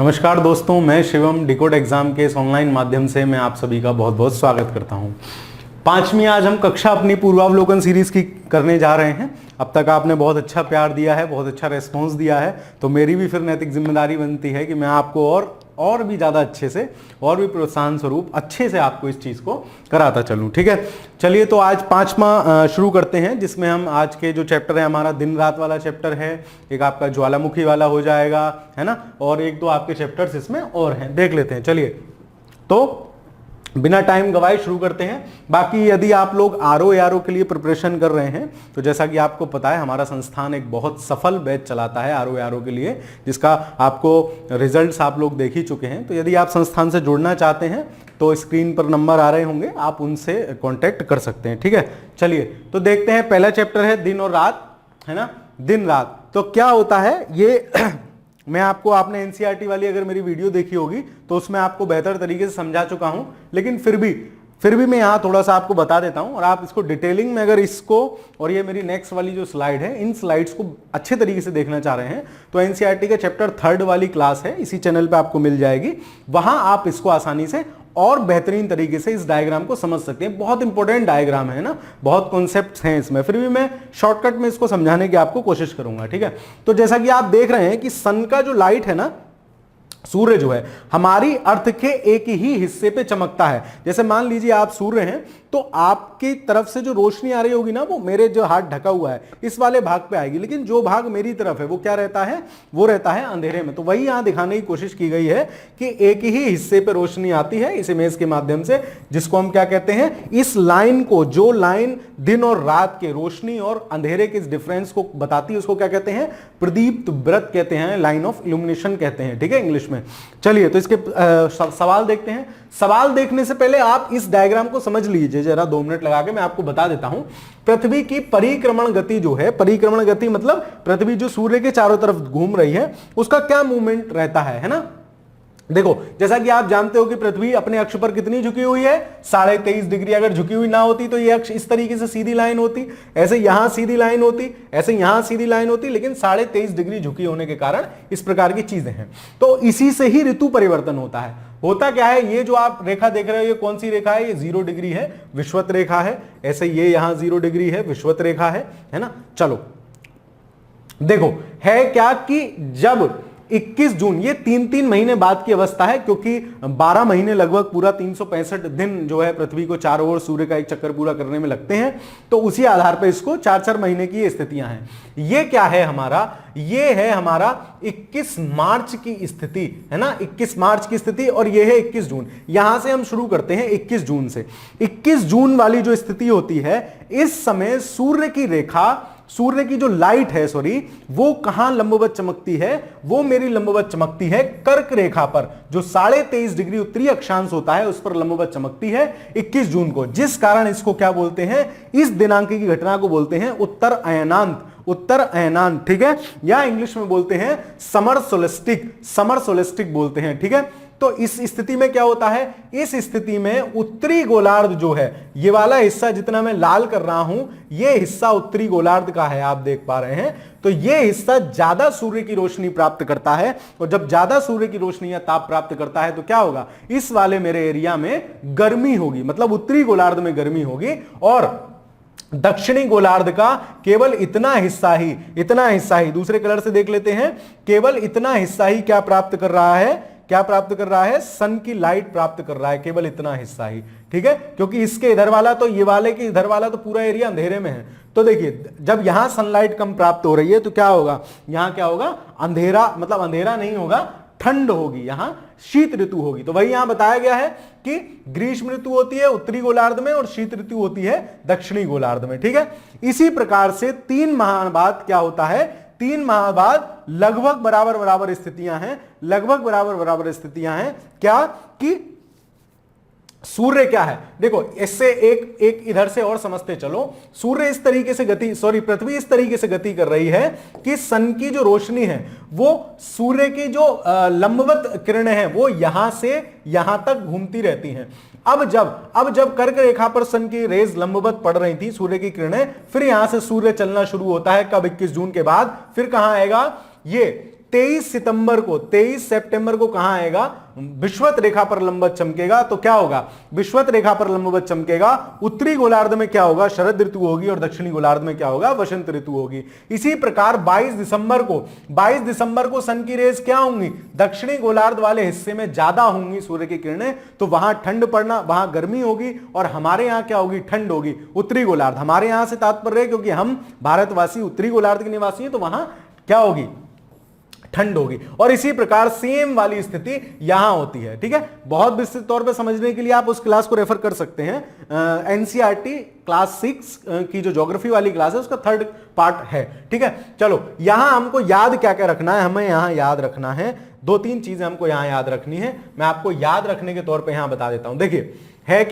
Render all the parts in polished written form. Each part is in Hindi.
नमस्कार दोस्तों, मैं शिवम डिकोड एग्जाम के इस ऑनलाइन माध्यम से मैं आप सभी का बहुत बहुत स्वागत करता हूं। पांचवी आज हम कक्षा अपनी पूर्वावलोकन सीरीज की करने जा रहे हैं। अब तक आपने बहुत अच्छा प्यार दिया है, बहुत अच्छा रेस्पॉन्स दिया है, तो मेरी भी फिर नैतिक जिम्मेदारी बनती है कि मैं आपको और भी ज़्यादा अच्छे से और भी प्रोत्साहन स्वरूप अच्छे से आपको इस चीज़ को कराता चलूँ। ठीक है, चलिए तो आज पांचवा शुरू करते हैं, जिसमें हम आज के जो चैप्टर है हमारा दिन रात वाला चैप्टर है, एक आपका ज्वालामुखी वाला हो जाएगा, है ना, और एक दो आपके चैप्टर्स इसमें और हैं, देख लेते हैं। चलिए तो बिना टाइम गवाए शुरू करते हैं। बाकी यदि आप लोग आरओ के लिए प्रिपरेशन कर रहे हैं तो जैसा कि आपको पता है हमारा संस्थान एक बहुत सफल बैच चलाता है आरओ के लिए, जिसका आपको रिजल्ट्स आप लोग देख ही चुके हैं। तो यदि आप संस्थान से जुड़ना चाहते हैं तो स्क्रीन पर नंबर आ रहे होंगे, आप उनसे कांटेक्ट कर सकते हैं। ठीक है, चलिए तो देखते हैं। पहला चैप्टर है दिन और रात, है ना, दिन रात। तो क्या होता है ये मैं आपको, आपने एनसीईआरटी वाली अगर मेरी वीडियो देखी होगी तो उसमें आपको बेहतर तरीके से समझा चुका हूं, लेकिन फिर भी मैं यहां थोड़ा सा आपको बता देता हूं। और आप इसको डिटेलिंग में अगर इसको और ये मेरी नेक्स्ट वाली जो स्लाइड है, इन स्लाइड्स को अच्छे तरीके से देखना चाह रहे हैं तो एनसीईआरटी का चैप्टर 3 वाली क्लास है, इसी चैनल पे आपको मिल जाएगी। वहां आप इसको आसानी से और बेहतरीन तरीके से इस डायग्राम को समझ सकते हैं। बहुत इंपॉर्टेंट डायग्राम है ना, बहुत कॉन्सेप्ट्स हैं इसमें, फिर भी मैं शॉर्टकट में इसको समझाने की आपको कोशिश करूंगा। ठीक है, तो जैसा कि आप देख रहे हैं कि सन का जो लाइट है ना, सूर्य जो है हमारी अर्थ के एक ही हिस्से पे चमकता है। जैसे मान लीजिए आप सूर्य हैं तो आपकी तरफ से जो रोशनी आ रही होगी ना, वो मेरे जो हाथ ढका हुआ है इस वाले भाग पे आएगी, लेकिन जो भाग मेरी तरफ है वो क्या रहता है, वो रहता है अंधेरे में। तो वही यहां दिखाने की कोशिश की गई है कि एक ही हिस्से पे रोशनी आती है इस इमेज के माध्यम से, जिसको हम क्या कहते हैं, इस लाइन को, जो लाइन दिन और रात के, रोशनी और अंधेरे के इस डिफरेंस को बताती है, उसको क्या कहते हैं, प्रदीप्त वृत्त कहते हैं, लाइन ऑफ इल्यूमिनेशन कहते हैं। ठीक है, इंग्लिश में। चलिए तो इसके सवाल देखते हैं। सवाल देखने से पहले आप इस डायग्राम को समझ लीजिए जरा, 2 मिनट लगा के मैं आपको बता देता हूं। पृथ्वी की परिक्रमण गति जो है, परिक्रमण गति मतलब पृथ्वी जो सूर्य के चारों तरफ घूम रही है उसका क्या मूवमेंट रहता है ना। देखो, जैसा कि आप जानते हो कि पृथ्वी अपने अक्ष पर कितनी झुकी हुई है, 23.5 डिग्री। अगर झुकी हुई ना होती तो ये अक्ष इस तरीके से सीधी लाइन होती, ऐसे यहां सीधी लाइन होती, ऐसे यहां सीधी लाइन होती, लेकिन 23.5 डिग्री झुकी होने के कारण इस प्रकार की चीजें हैं। तो इसी से ही ऋतु परिवर्तन होता है। होता क्या है, ये जो आप रेखा देख रहे हो ये कौन सी रेखा है, ये 0 डिग्री है, विषुवत रेखा है। ऐसे ये यहां 0 डिग्री है, विषुवत रेखा है ना। चलो देखो, है क्या कि जब 21 जून, ये 3-3 महीने बाद की अवस्था है, क्योंकि 12 महीने लगभग पूरा 365 दिन जो है पृथ्वी को चारों ओर सूर्य का एक चक्कर पूरा करने में लगते हैं। तो उसी आधार पर इसको 4-4 महीने की स्थितियां हैं। ये क्या है हमारा, ये है हमारा 21 मार्च की स्थिति, है ना, 21 मार्च की स्थिति, और ये है 21 जून। यहां से हम शुरू करते हैं 21 जून से। 21 जून वाली जो स्थिति होती है, इस समय सूर्य की रेखा, सूर्य की जो लाइट है, वो कहां लंबवत चमकती है, वो मेरी लंबवत चमकती है कर्क रेखा पर, जो 23.5 डिग्री उत्तरी अक्षांश होता है उस पर लंबवत चमकती है 21 जून को। जिस कारण इसको क्या बोलते हैं, इस दिनांक की घटना को बोलते हैं उत्तर अयनांत, उत्तर अयनांत। ठीक है, या इंग्लिश में बोलते हैं समर सोलेस्टिक, समर सोलेस्टिक बोलते हैं। ठीक है, तो इस स्थिति में क्या होता है, इस स्थिति में उत्तरी गोलार्ध जो है, ये वाला हिस्सा जितना मैं लाल कर रहा हूं, ये हिस्सा उत्तरी गोलार्ध का है, आप देख पा रहे हैं। तो ये हिस्सा ज्यादा सूर्य की रोशनी प्राप्त करता है, और जब ज्यादा सूर्य की रोशनी या ताप प्राप्त करता है तो क्या होगा, इस वाले मेरे एरिया में गर्मी होगी, मतलब उत्तरी गोलार्ध में गर्मी होगी। और दक्षिणी गोलार्ध का केवल इतना हिस्सा ही, दूसरे कलर से देख लेते हैं, केवल इतना हिस्सा ही क्या प्राप्त कर रहा है, क्या प्राप्त कर रहा है, सन की लाइट प्राप्त कर रहा है, केवल इतना हिस्सा ही। ठीक है, क्योंकि इसके इधर वाला तो, ये वाले के इधर वाला तो पूरा एरिया अंधेरे में है। तो देखिए, जब यहां सनलाइट कम प्राप्त हो रही है तो क्या होगा, यहां क्या होगा, अंधेरा, मतलब अंधेरा नहीं होगा, ठंड होगी, यहां शीत ऋतु होगी। तो वही यहां बताया गया है कि ग्रीष्म ऋतु होती है उत्तरी गोलार्ध में और शीत ऋतु होती है दक्षिणी गोलार्ध में। ठीक है, इसी प्रकार से 3 माह बाद क्या होता है, 3 माह बाद लगभग बराबर स्थितियां हैं, लगभग बराबर स्थितियां हैं। क्या कि सूर्य क्या है, देखो इससे एक इधर से और समझते चलो। सूर्य इस तरीके से पृथ्वी इस तरीके से गति कर रही है कि सन की जो रोशनी है वो सूर्य की जो लंबवत किरणें हैं वो यहां से यहां तक घूमती रहती हैं। अब जब कर्क रेखा पर सन की रेज लंबवत पड़ रही थी, सूर्य की किरणें, फिर यहां से सूर्य चलना शुरू होता है। कब, 21 जून के बाद। फिर कहां आएगा, ये 23 सितंबर को कहां आएगा, विषुवत रेखा पर लंबवत चमकेगा। तो क्या होगा, विषुवत रेखा पर लंबवत चमकेगा। उत्तरी गोलार्ध में क्या होगा, शरद ऋतु होगी, और दक्षिणी गोलार्ध में क्या होगा, वसंत ऋतु होगी। इसी प्रकार 22 दिसंबर को सन की रेज क्या होंगी, दक्षिणी गोलार्ध वाले हिस्से में ज्यादा होंगी सूर्य की किरणें, तो वहां ठंड पड़ना, वहां गर्मी होगी, और हमारे यहां क्या होगी, ठंड होगी। उत्तरी गोलार्ध, हमारे यहां से तात्पर्य है क्योंकि हम भारतवासी उत्तरी गोलार्ध के निवासी हैं, तो वहां क्या होगी, ठंड होगी। और इसी प्रकार सेम वाली स्थिति यहां होती है। ठीक है, बहुत विस्तृत तौर पे समझने के लिए आप उस क्लास को रेफर कर सकते हैं। एनसीईआरटी क्लास 6 की जो ज्योग्राफी वाली क्लास है उसका 3rd पार्ट है। ठीक है, चलो यहां हमको याद क्या क्या रखना है, हमें यहां याद रखना है 2-3 चीजें हमको यहां याद रखनी है। मैं आपको याद रखने के तौर पे यहां बता देता हूं। देखिए है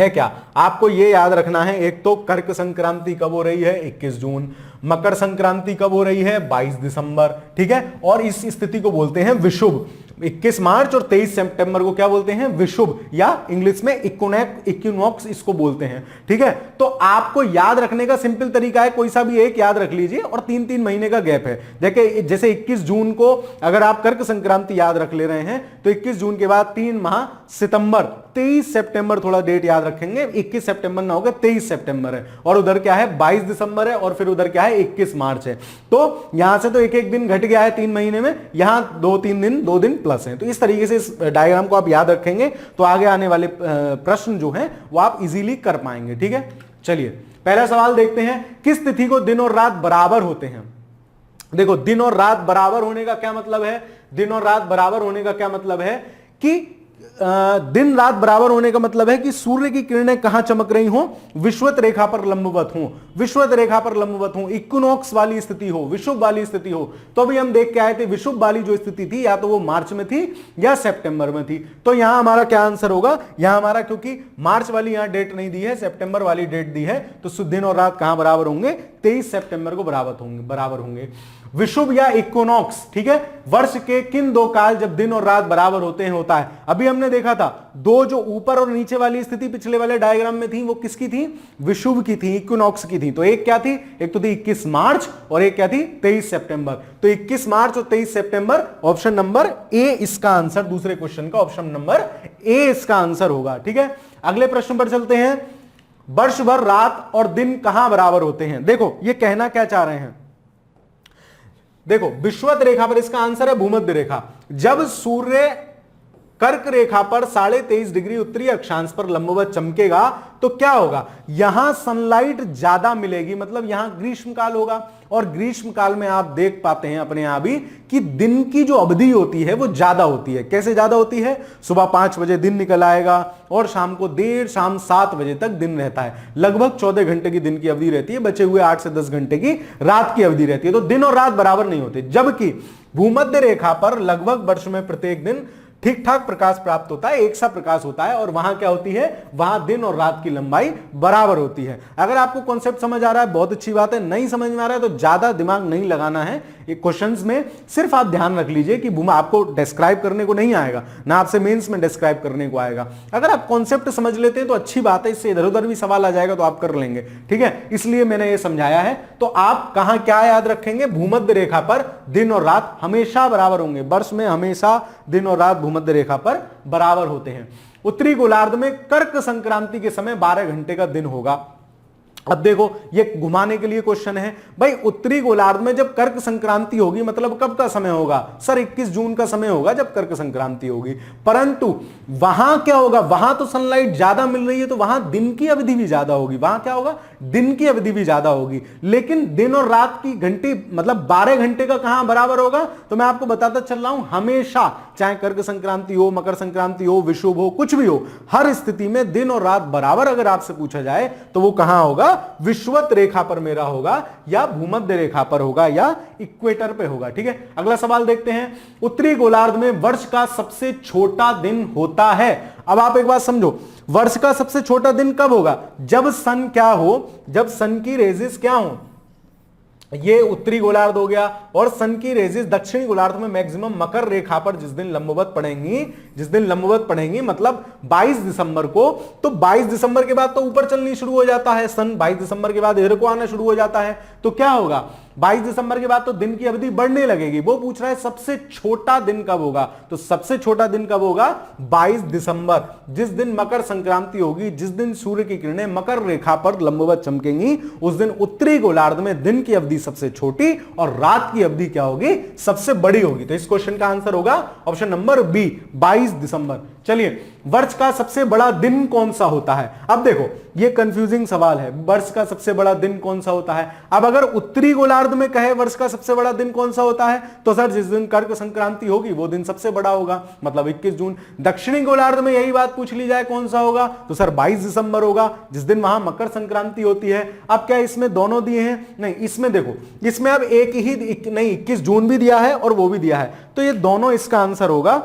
क्या आपको ये याद रखना है, एक तो कर्क संक्रांति कब हो रही है, 21 जून। मकर संक्रांति कब हो रही है, 22 दिसंबर। ठीक है, और इस स्थिति को बोलते हैं विषुव। 21 मार्च और 23 सितंबर को क्या बोलते हैं, विषुव, या इंग्लिश में इक्विनॉक्स इसको बोलते हैं। ठीक है, तो आपको याद रखने का सिंपल तरीका है, कोई सा भी एक याद रख लीजिए, और 3-3 महीने का गैप है। देखिए जैसे 21 जून को अगर आप कर्क संक्रांति याद रख ले रहे हैं तो 21 जून के बाद 3 माह सितंबर, 23 सितंबर थोड़ा डेट याद रखेंगे, 21 सितंबर ना होगा 23 सितंबर है, और उधर क्या है 22 दिसंबर है, और फिर उधर क्या है 21 मार्च है। तो यहां से तो एक दिन घट गया है 3 महीने में, यहां 2 दिन प्लस है। तो इस तरीके से इस डायग्राम को आप याद रखेंगे तो आगे आने वाले प्रश्न जो हैं वो आप इजीली कर पाएंगे। ठीक है, चलिए पहला सवाल देखते हैं, किस तिथि को दिन और रात बराबर होते हैं। देखो दिन और रात बराबर होने का क्या मतलब है, दिन और रात बराबर होने का क्या मतलब है कि दिन रात बराबर होने का मतलब है कि सूर्य की किरणें कहां चमक रही हो, विषुवत रेखा पर लंबवत हो, विषुवत रेखा पर लंबवत हो, इक्विनॉक्स वाली स्थिति हो, विषुव वाली स्थिति हो। तो अभी हम देख के आए थे विषुव वाली जो स्थिति थी या तो वो मार्च में थी या सितंबर में थी। तो यहां हमारा क्या आंसर होगा, यहां हमारा, क्योंकि मार्च वाली यहां डेट नहीं दी है, सितंबर वाली डेट दी है, तो दिन और रात कहां बराबर होंगे, 23 सितंबर को बराबर होंगे। विषुव या इक्विनॉक्स, ठीक है, वर्ष के किन 2 काल जब दिन और रात बराबर होते हैं होता है। अभी हमने देखा था 2 जो ऊपर और नीचे वाली स्थिति पिछले वाले डायग्राम में थी वो किसकी थी, विषुव की थी, इक्विनॉक्स की थी। तो एक क्या थी, एक तो थी 21 मार्च और एक क्या थी 23 सितंबर। तो 21 मार्च और 23 सितंबर, ऑप्शन नंबर ए इसका आंसर, दूसरे क्वेश्चन का ऑप्शन नंबर ए इसका आंसर होगा। ठीक है, अगले प्रश्न पर चलते हैं। वर्ष भर रात और दिन कहां बराबर होते हैं। देखो ये कहना क्या चाह रहे हैं, देखो विषुवत रेखा पर इसका आंसर है भूमध्य रेखा। जब सूर्य कर्क रेखा पर 23.5 डिग्री उत्तरी अक्षांश पर लंबवत चमकेगा तो क्या होगा, यहां सनलाइट ज्यादा मिलेगी, मतलब यहां ग्रीष्म काल होगा। और ग्रीष्म काल में आप देख पाते हैं अपने आप ही कि दिन की जो अवधि होती है वो ज्यादा होती है। कैसे ज्यादा होती है, सुबह 5 बजे दिन निकल आएगा और शाम को देर शाम 7 बजे तक दिन रहता है। लगभग 14 घंटे की दिन की अवधि रहती है, बचे हुए 8 से 10 घंटे की रात की अवधि रहती है। तो दिन और रात बराबर नहीं होते, जबकि भूमध्य रेखा पर लगभग वर्ष में प्रत्येक दिन ठीक ठाक प्रकाश प्राप्त होता है, एक सा प्रकाश होता है, और वहां क्या होती है, वहां दिन और रात की लंबाई बराबर होती है। अगर आपको कॉन्सेप्ट समझ आ रहा है बहुत अच्छी बात है, नहीं समझ में आ रहा है तो ज्यादा दिमाग नहीं लगाना है ये क्वेश्चंस में। सिर्फ आप ध्यान रख लीजिए कि आपको डिस्क्राइब करने को नहीं आएगा, ना आपसे मेंस में डिस्क्राइब करने को आएगा। अगर आप कॉन्सेप्ट समझ लेते हैं तो अच्छी बात है, इससे इधर उधर भी सवाल आ जाएगा तो आप कर लेंगे। ठीक है, इसलिए मैंने ये समझाया है। तो आप कहां क्या याद रखेंगे, भूमध्य रेखा पर दिन और रात हमेशा बराबर होंगे, वर्ष में हमेशा दिन और रात भूमध्य रेखा पर बराबर होते हैं। उत्तरी गोलार्ध में कर्क संक्रांति के समय 12 घंटे का दिन होगा। अब देखो ये घुमाने के लिए क्वेश्चन है, भाई उत्तरी गोलार्ध में जब कर्क संक्रांति होगी मतलब कब का समय होगा, सर 21 जून का समय होगा जब कर्क संक्रांति होगी। परंतु वहां क्या होगा, वहां तो सनलाइट ज्यादा मिल रही है तो वहां दिन की अवधि भी ज्यादा होगी, वहां क्या होगा, दिन की अवधि भी ज्यादा होगी। लेकिन दिन और रात की घंटी मतलब 12 घंटे का कहां बराबर होगा, तो मैं आपको बताता चल रहा हूं, हमेशा चाहे कर्क संक्रांति हो, मकर संक्रांति हो, विषुव हो, कुछ भी हो, हर स्थिति में दिन और रात बराबर अगर आपसे पूछा जाए तो वो कहां होगा, विषुवत रेखा पर मेरा होगा, या भूमध्य रेखा पर होगा, या इक्वेटर पे होगा। ठीक है, अगला सवाल देखते हैं। उत्तरी गोलार्ध में वर्ष का सबसे छोटा दिन होता है। अब आप एक बात समझो, वर्ष का सबसे छोटा दिन कब होगा, जब सन क्या हो, जब सन की रेजिस क्या हो, ये उत्तरी गोलार्ध हो गया, और सन की रेजिस दक्षिणी गोलार्ध में मैक्सिमम मकर रेखा पर जिस दिन लंबवत पड़ेंगी मतलब 22 दिसंबर को, तो 22 दिसंबर के बाद तो ऊपर चलनी शुरू हो जाता है सन, 22 दिसंबर के बाद इधर को आना शुरू हो जाता है। तो क्या होगा, 22 दिसंबर के बाद तो दिन की अवधि बढ़ने लगेगी। वो पूछ रहा है सबसे छोटा दिन कब होगा, तो सबसे छोटा दिन कब होगा? 22 दिसंबर, जिस दिन मकर संक्रांति होगी, जिस दिन सूर्य की किरणें मकर रेखा पर लंबवत चमकेंगी, उस दिन उत्तरी गोलार्ध में दिन की अवधि सबसे छोटी और रात की अवधि क्या होगी? सबसे बड़ी होगी। तो इस क्वेश्चन का आंसर होगा ऑप्शन नंबर बी, 22 दिसंबर। चलिए, वर्ष का सबसे बड़ा दिन कौन सा होता है? अब देखो, ये कंफ्यूजिंग सवाल है, वर्ष का सबसे बड़ा दिन कौन सा होता है? अब अगर उत्तरी गोलार्ध में कहे वर्ष का सबसे बड़ा दिन कौन सा होता है, तो सर जिस दिन कर्क संक्रांति होगी वो दिन सबसे बड़ा होगा, मतलब 21 जून। दक्षिणी गोलार्ध में यही बात पूछ ली जाए कौन सा होगा, तो सर 22 दिसंबर होगा, जिस दिन वहां मकर संक्रांति होती है। अब क्या इसमें दोनों दिए हैं? नहीं, इसमें देखो, इसमें अब एक ही नहीं, 21 जून भी दिया है और वो भी दिया है, तो ये दोनों इसका आंसर होगा।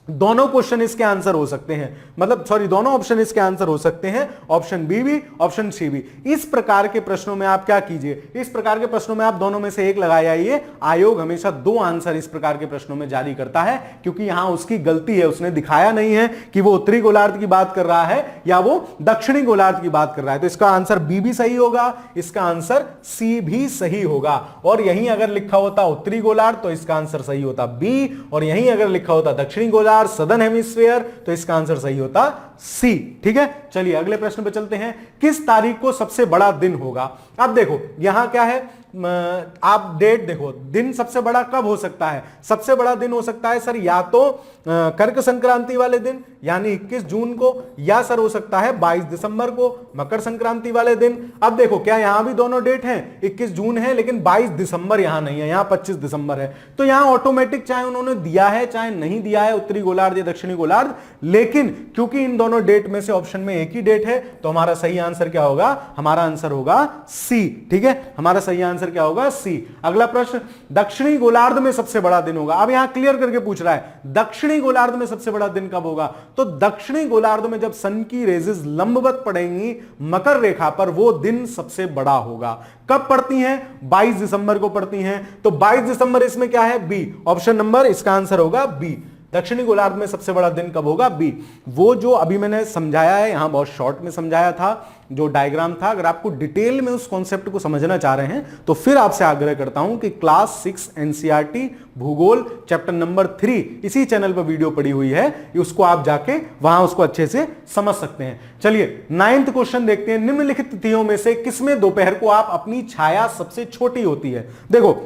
दोनों क्वेश्चन इसके आंसर हो सकते हैं, मतलब सॉरी, दोनों ऑप्शन इसके आंसर हो सकते हैं, ऑप्शन बी भी, ऑप्शन सी भी। इस प्रकार के प्रश्नों में आप क्या कीजिए, इस प्रकार के प्रश्नों में आप दोनों में से एक लगा आइए। आयोग हमेशा 2 आंसर इस प्रकार के प्रश्नों में जारी करता है, क्योंकि यहां उसकी गलती है, उसने दिखाया नहीं है कि वो उत्तरी गोलार्ध की बात कर रहा है या वो दक्षिणी गोलार्ध की बात कर रहा है। तो इसका आंसर बी भी सही होगा, इसका आंसर सी भी सही होगा। और यहीं अगर लिखा होता उत्तरी गोलार्ध तो इसका आंसर सही होता बी, और यहीं अगर लिखा होता दक्षिणी गोलार्ध, सदर्न हेमिस्फीयर, तो इसका आंसर सही होता सी। ठीक है, चलिए अगले प्रश्न पे चलते हैं। किस तारीख को सबसे बड़ा दिन होगा? अब देखो यहां क्या है, आप डेट देखो, दिन सबसे बड़ा कब हो सकता है? सबसे बड़ा दिन हो सकता है सर या तो कर्क संक्रांति वाले दिन यानी 21 जून को, या सर हो सकता है 22 दिसंबर को, मकर संक्रांति वाले दिन। अब देखो, क्या यहां भी दोनों डेट हैं? 21 जून है लेकिन 22 दिसंबर यहां नहीं है, यहां 25 दिसंबर है। तो यहां ऑटोमेटिक, चाहे उन्होंने दिया है चाहे नहीं दिया है उत्तरी गोलार्ध या दक्षिणी गोलार्ध, लेकिन क्योंकि इन दोनों डेट में से ऑप्शन में एक ही डेट है, तो हमारा सही आंसर क्या होगा? हमारा आंसर होगा सी। ठीक है, हमारा सही आंसर क्या होगा? सी। अगला प्रश्न, दक्षिणी गोलार्ध में सबसे बड़ा दिन होगा। अब यहां क्लियर करके पूछ रहा है दक्षिणी गोलार्ध में सबसे बड़ा दिन कब होगा? तो दक्षिणी गोलार्ध में जब सन की रेजेस लंबवत पड़ेंगी मकर रेखा पर, वो दिन सबसे बड़ा होगा। कब पड़ती हैं? 22 दिसंबर को पड़ती हैं। तो 22 दिसंबर इसमें क्या है? बी, ऑप्शन नंबर इसका आंसर होगा बी। दक्षिणी गोलार्ध में सबसे बड़ा दिन कब होगा? बी। वो जो अभी मैंने समझाया है, यहां बहुत शॉर्ट में समझाया था, जो डायग्राम था, अगर आपको डिटेल में उस कॉन्सेप्ट को समझना चाह रहे हैं तो फिर आपसे आग्रह करता हूं कि क्लास 6 एनसीईआरटी भूगोल चैप्टर नंबर 3 इसी चैनल पर वीडियो पड़ी हुई है, उसको आप जाके वहां उसको अच्छे से समझ सकते हैं। चलिए 9th क्वेश्चन देखते हैं। निम्नलिखित तिथियों में से किसमें दोपहर को आप अपनी छाया सबसे छोटी होती है? देखो,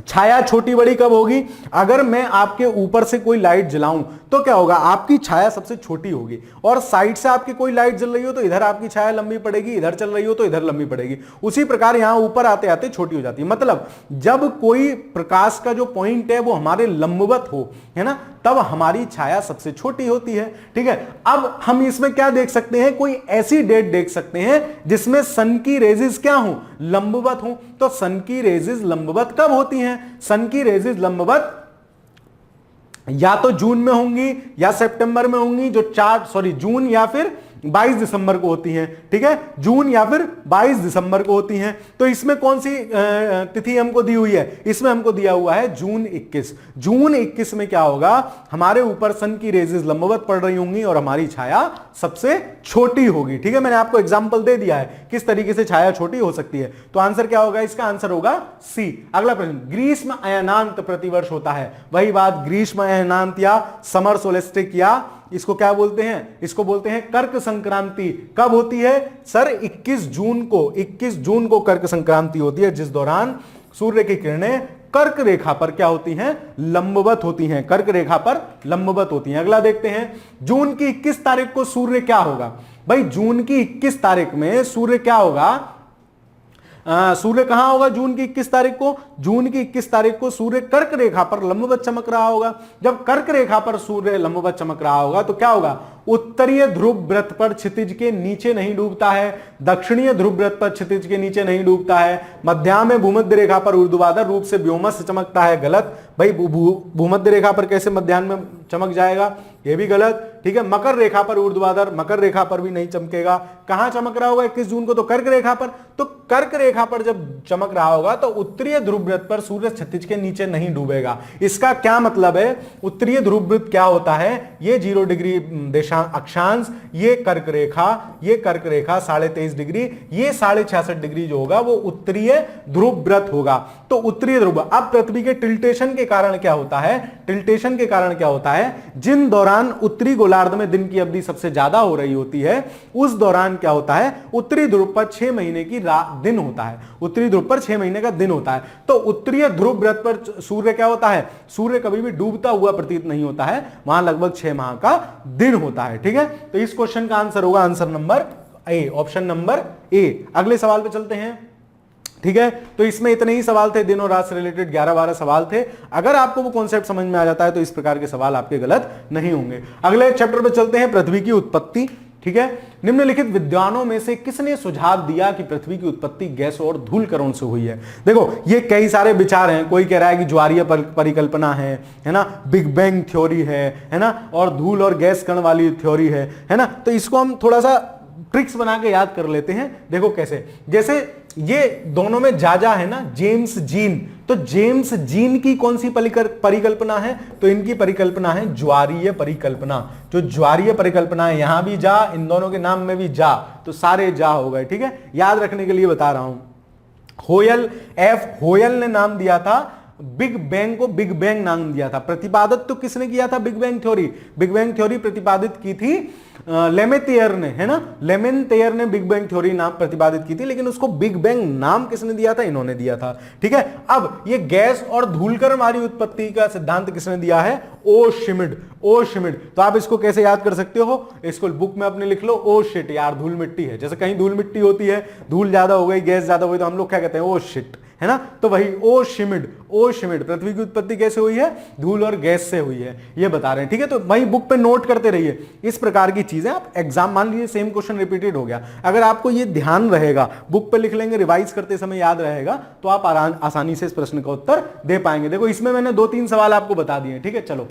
छाया छोटी बड़ी कब होगी? अगर मैं आपके ऊपर से कोई लाइट जलाऊं तो क्या होगा? आपकी छाया सबसे छोटी होगी, और साइड से आपकी कोई लाइट जल रही हो तो इधर आपकी छाया लंबी पड़ेगी, इधर चल रही हो तो इधर लंबी पड़ेगी। उसी प्रकार यहां ऊपर आते आते छोटी हो जाती है। मतलब जब कोई प्रकाश का जो पॉइंट है वो हमारे लंबवत हो, है ना, तब हमारी छाया सबसे छोटी होती है। ठीक है, अब हम इसमें क्या देख सकते हैं? कोई ऐसी डेट देख सकते हैं जिसमें सन की रेजेस क्या हो? लंबवत हो। तो सन की रेजेस लंबवत कब होती हैं? सन की रेजेस लंबवत या तो जून में होंगी या सितंबर में होंगी, जून या फिर 22 दिसंबर को होती हैं। ठीक है, जून या फिर 22 दिसंबर को होती हैं। तो इसमें कौन सी तिथि हमको दी हुई है? इसमें हमको दिया हुआ है जून 21। जून 21 में क्या होगा? हमारे ऊपर सन की रेजेस लंबवत पड़ रही होंगी और हमारी छाया सबसे छोटी होगी। ठीक है, मैंने आपको एग्जाम्पल दे दिया है किस तरीके से छाया छोटी हो सकती है। तो आंसर क्या होगा? इसका आंसर होगा सी। अगला प्रश्न, ग्रीष्म अयनांत प्रतिवर्ष होता है। वही बात, ग्रीष्म अयनांत या समर सोलेस्टिक, या इसको क्या बोलते हैं? इसको बोलते हैं कर्क संक्रांति। कब होती है सर? 21 जून को। 21 जून को कर्क संक्रांति होती है, जिस दौरान सूर्य की किरणें कर्क रेखा पर क्या होती हैं? लंबवत होती हैं, कर्क रेखा पर लंबवत होती हैं। अगला देखते हैं, जून की 21 तारीख को सूर्य क्या होगा? भाई जून की 21 तारीख में सूर्य क्या होगा? सूर्य कहां होगा जून की 21 तारीख को? जून की 21 तारीख को सूर्य कर्क रेखा पर लंबवत चमक रहा होगा। जब कर्क रेखा पर सूर्य लंबवत चमक रहा होगा तो क्या होगा? उत्तरीय ध्रुव वृत्त पर क्षितिज के नीचे नहीं डूबता है, दक्षिणीय ध्रुव वृत्त पर क्षितिज के नीचे नहीं डूबता है, मध्य में भूमध्य रेखा पर ऊर्ध्वाधर रूप से व्योमस्य चमकता है। गलत भाई, भूमध्य रेखा पर कैसे मध्याह्न में चमक जाएगा, ये भी गलत। ठीक है, मकर रेखा पर ऊर्ध्वाधर, मकर रेखा पर भी नहीं चमकेगा। कहां चमक रहा होगा 21 जून को? तो कर्क रेखा पर। तो कर्क रेखा पर जब चमक रहा होगा तो उत्तरीय ध्रुव वृत्त पर सूर्य क्षितिज के नीचे नहीं डूबेगा। इसका क्या मतलब है? उत्तरीय ध्रुव वृत्त क्या होता है? ये 0 डिग्री अक्षांश, ये कर्क रेखा, ये कर्क रेखा 23.5 डिग्री, ये 66.5 डिग्री जो होगा वो उत्तरीय ध्रुव वृत्त होगा। तो उत्तरीय ध्रुव। अब पृथ्वी के टिल्टेशन के कारण क्या होता है? टिल्टेशन के कारण क्या होता है? जिन दौरान उत्तरी गोलार्ध में दिन की अवधि सबसे ज्यादा हो रही होती है, उस दौरान क्या होता है? उत्तरी ध्रुव पर 6 महीने की दिन होता है। उत्तरी ध्रुव पर 6 महीने का दिन होता है। तो उत्तरीय ध्रुव वृत्त पर सूर्य क्या होता है? सूर्य कभी भी डूबता हुआ प्रतीत नहीं होता है, वहां लगभग 6 माह का दिन होता है। ठीक है, तो इस क्वेश्चन का आंसर होगा answer number A, option number A. अगले सवाल पे चलते हैं। ठीक है, तो इसमें इतने ही सवाल थे, दिन और रात से रिलेटेड 11-12 सवाल थे। अगर आपको वो कॉन्सेप्ट समझ में आ जाता है तो इस प्रकार के सवाल आपके गलत नहीं होंगे। अगले चैप्टर पे चलते हैं, पृथ्वी की उत्पत्ति। ठीक है, निम्नलिखित विद्वानों में से किसने सुझाव दिया कि पृथ्वी की उत्पत्ति गैस और धूल कणों से हुई है? देखो, ये कई सारे विचार हैं। कोई कह रहा है कि ज्वारीय परिकल्पना है ना, बिग बैंग थ्योरी है ना, और धूल और गैस कण वाली थ्योरी है ना। तो इसको हम थोड़ा सा ट्रिक्स बना के याद कर लेते हैं। देखो कैसे, जैसे ये दोनों में जा है ना, जेम्स जीन। तो जेम्स जीन की कौन सी परिकल्पना है? तो इनकी परिकल्पना है ज्वारीय परिकल्पना। जो ज्वारीय परिकल्पना है, यहां भी जा, इन दोनों के नाम में भी जा, तो सारे जा हो गए। ठीक है, याद रखने के लिए बता रहा हूं। होयल, एफ होयल ने नाम दिया था बिग बैंग को, बिग बैंग नाम दिया था। प्रतिपादित तो किसने किया था? Big bang theory. Big bang theory प्रतिपादित की थी लेमेथियर ने, है ना। लेमेथियर ने बिग बैंग थ्योरी नाम प्रतिपादित की थी, लेकिन उसको बिग बैंग नाम किसने दिया था? इन्होंने दिया था। ठीक है, अब ये गैस और धूलकण वाली उत्पत्ति का सिद्धांत किसने दिया है? ओ शिमिड। ओ शिमिड। तो आप इसको कैसे याद कर सकते हो? इसको बुक में अपने लिख लो, ओ शिट यार, धूल मिट्टी है। जैसे कहीं धूल मिट्टी होती है, धूल ज्यादा हो गई, गैस ज्यादा हो गई, तो हम लोग क्या कहते हैं? ओ शिट, है ना। तो वही ओ शिमिड। ओ शिमिड, पृथ्वी की उत्पत्ति कैसे हुई है? धूल और गैस से हुई है, ये बता रहे हैं। ठीक है, तो वही बुक पे नोट करते रहिए इस प्रकार की चीजें। आप एग्जाम, मान लीजिए सेम क्वेश्चन रिपीटेड हो गया, अगर आपको ये ध्यान रहेगा, बुक पे लिख लेंगे, रिवाइज करते समय याद रहेगा, तो आप आसानी से इस प्रश्न का उत्तर दे पाएंगे। देखो, इसमें मैंने 2-3 सवाल आपको बता दिए। ठीक है, चलो।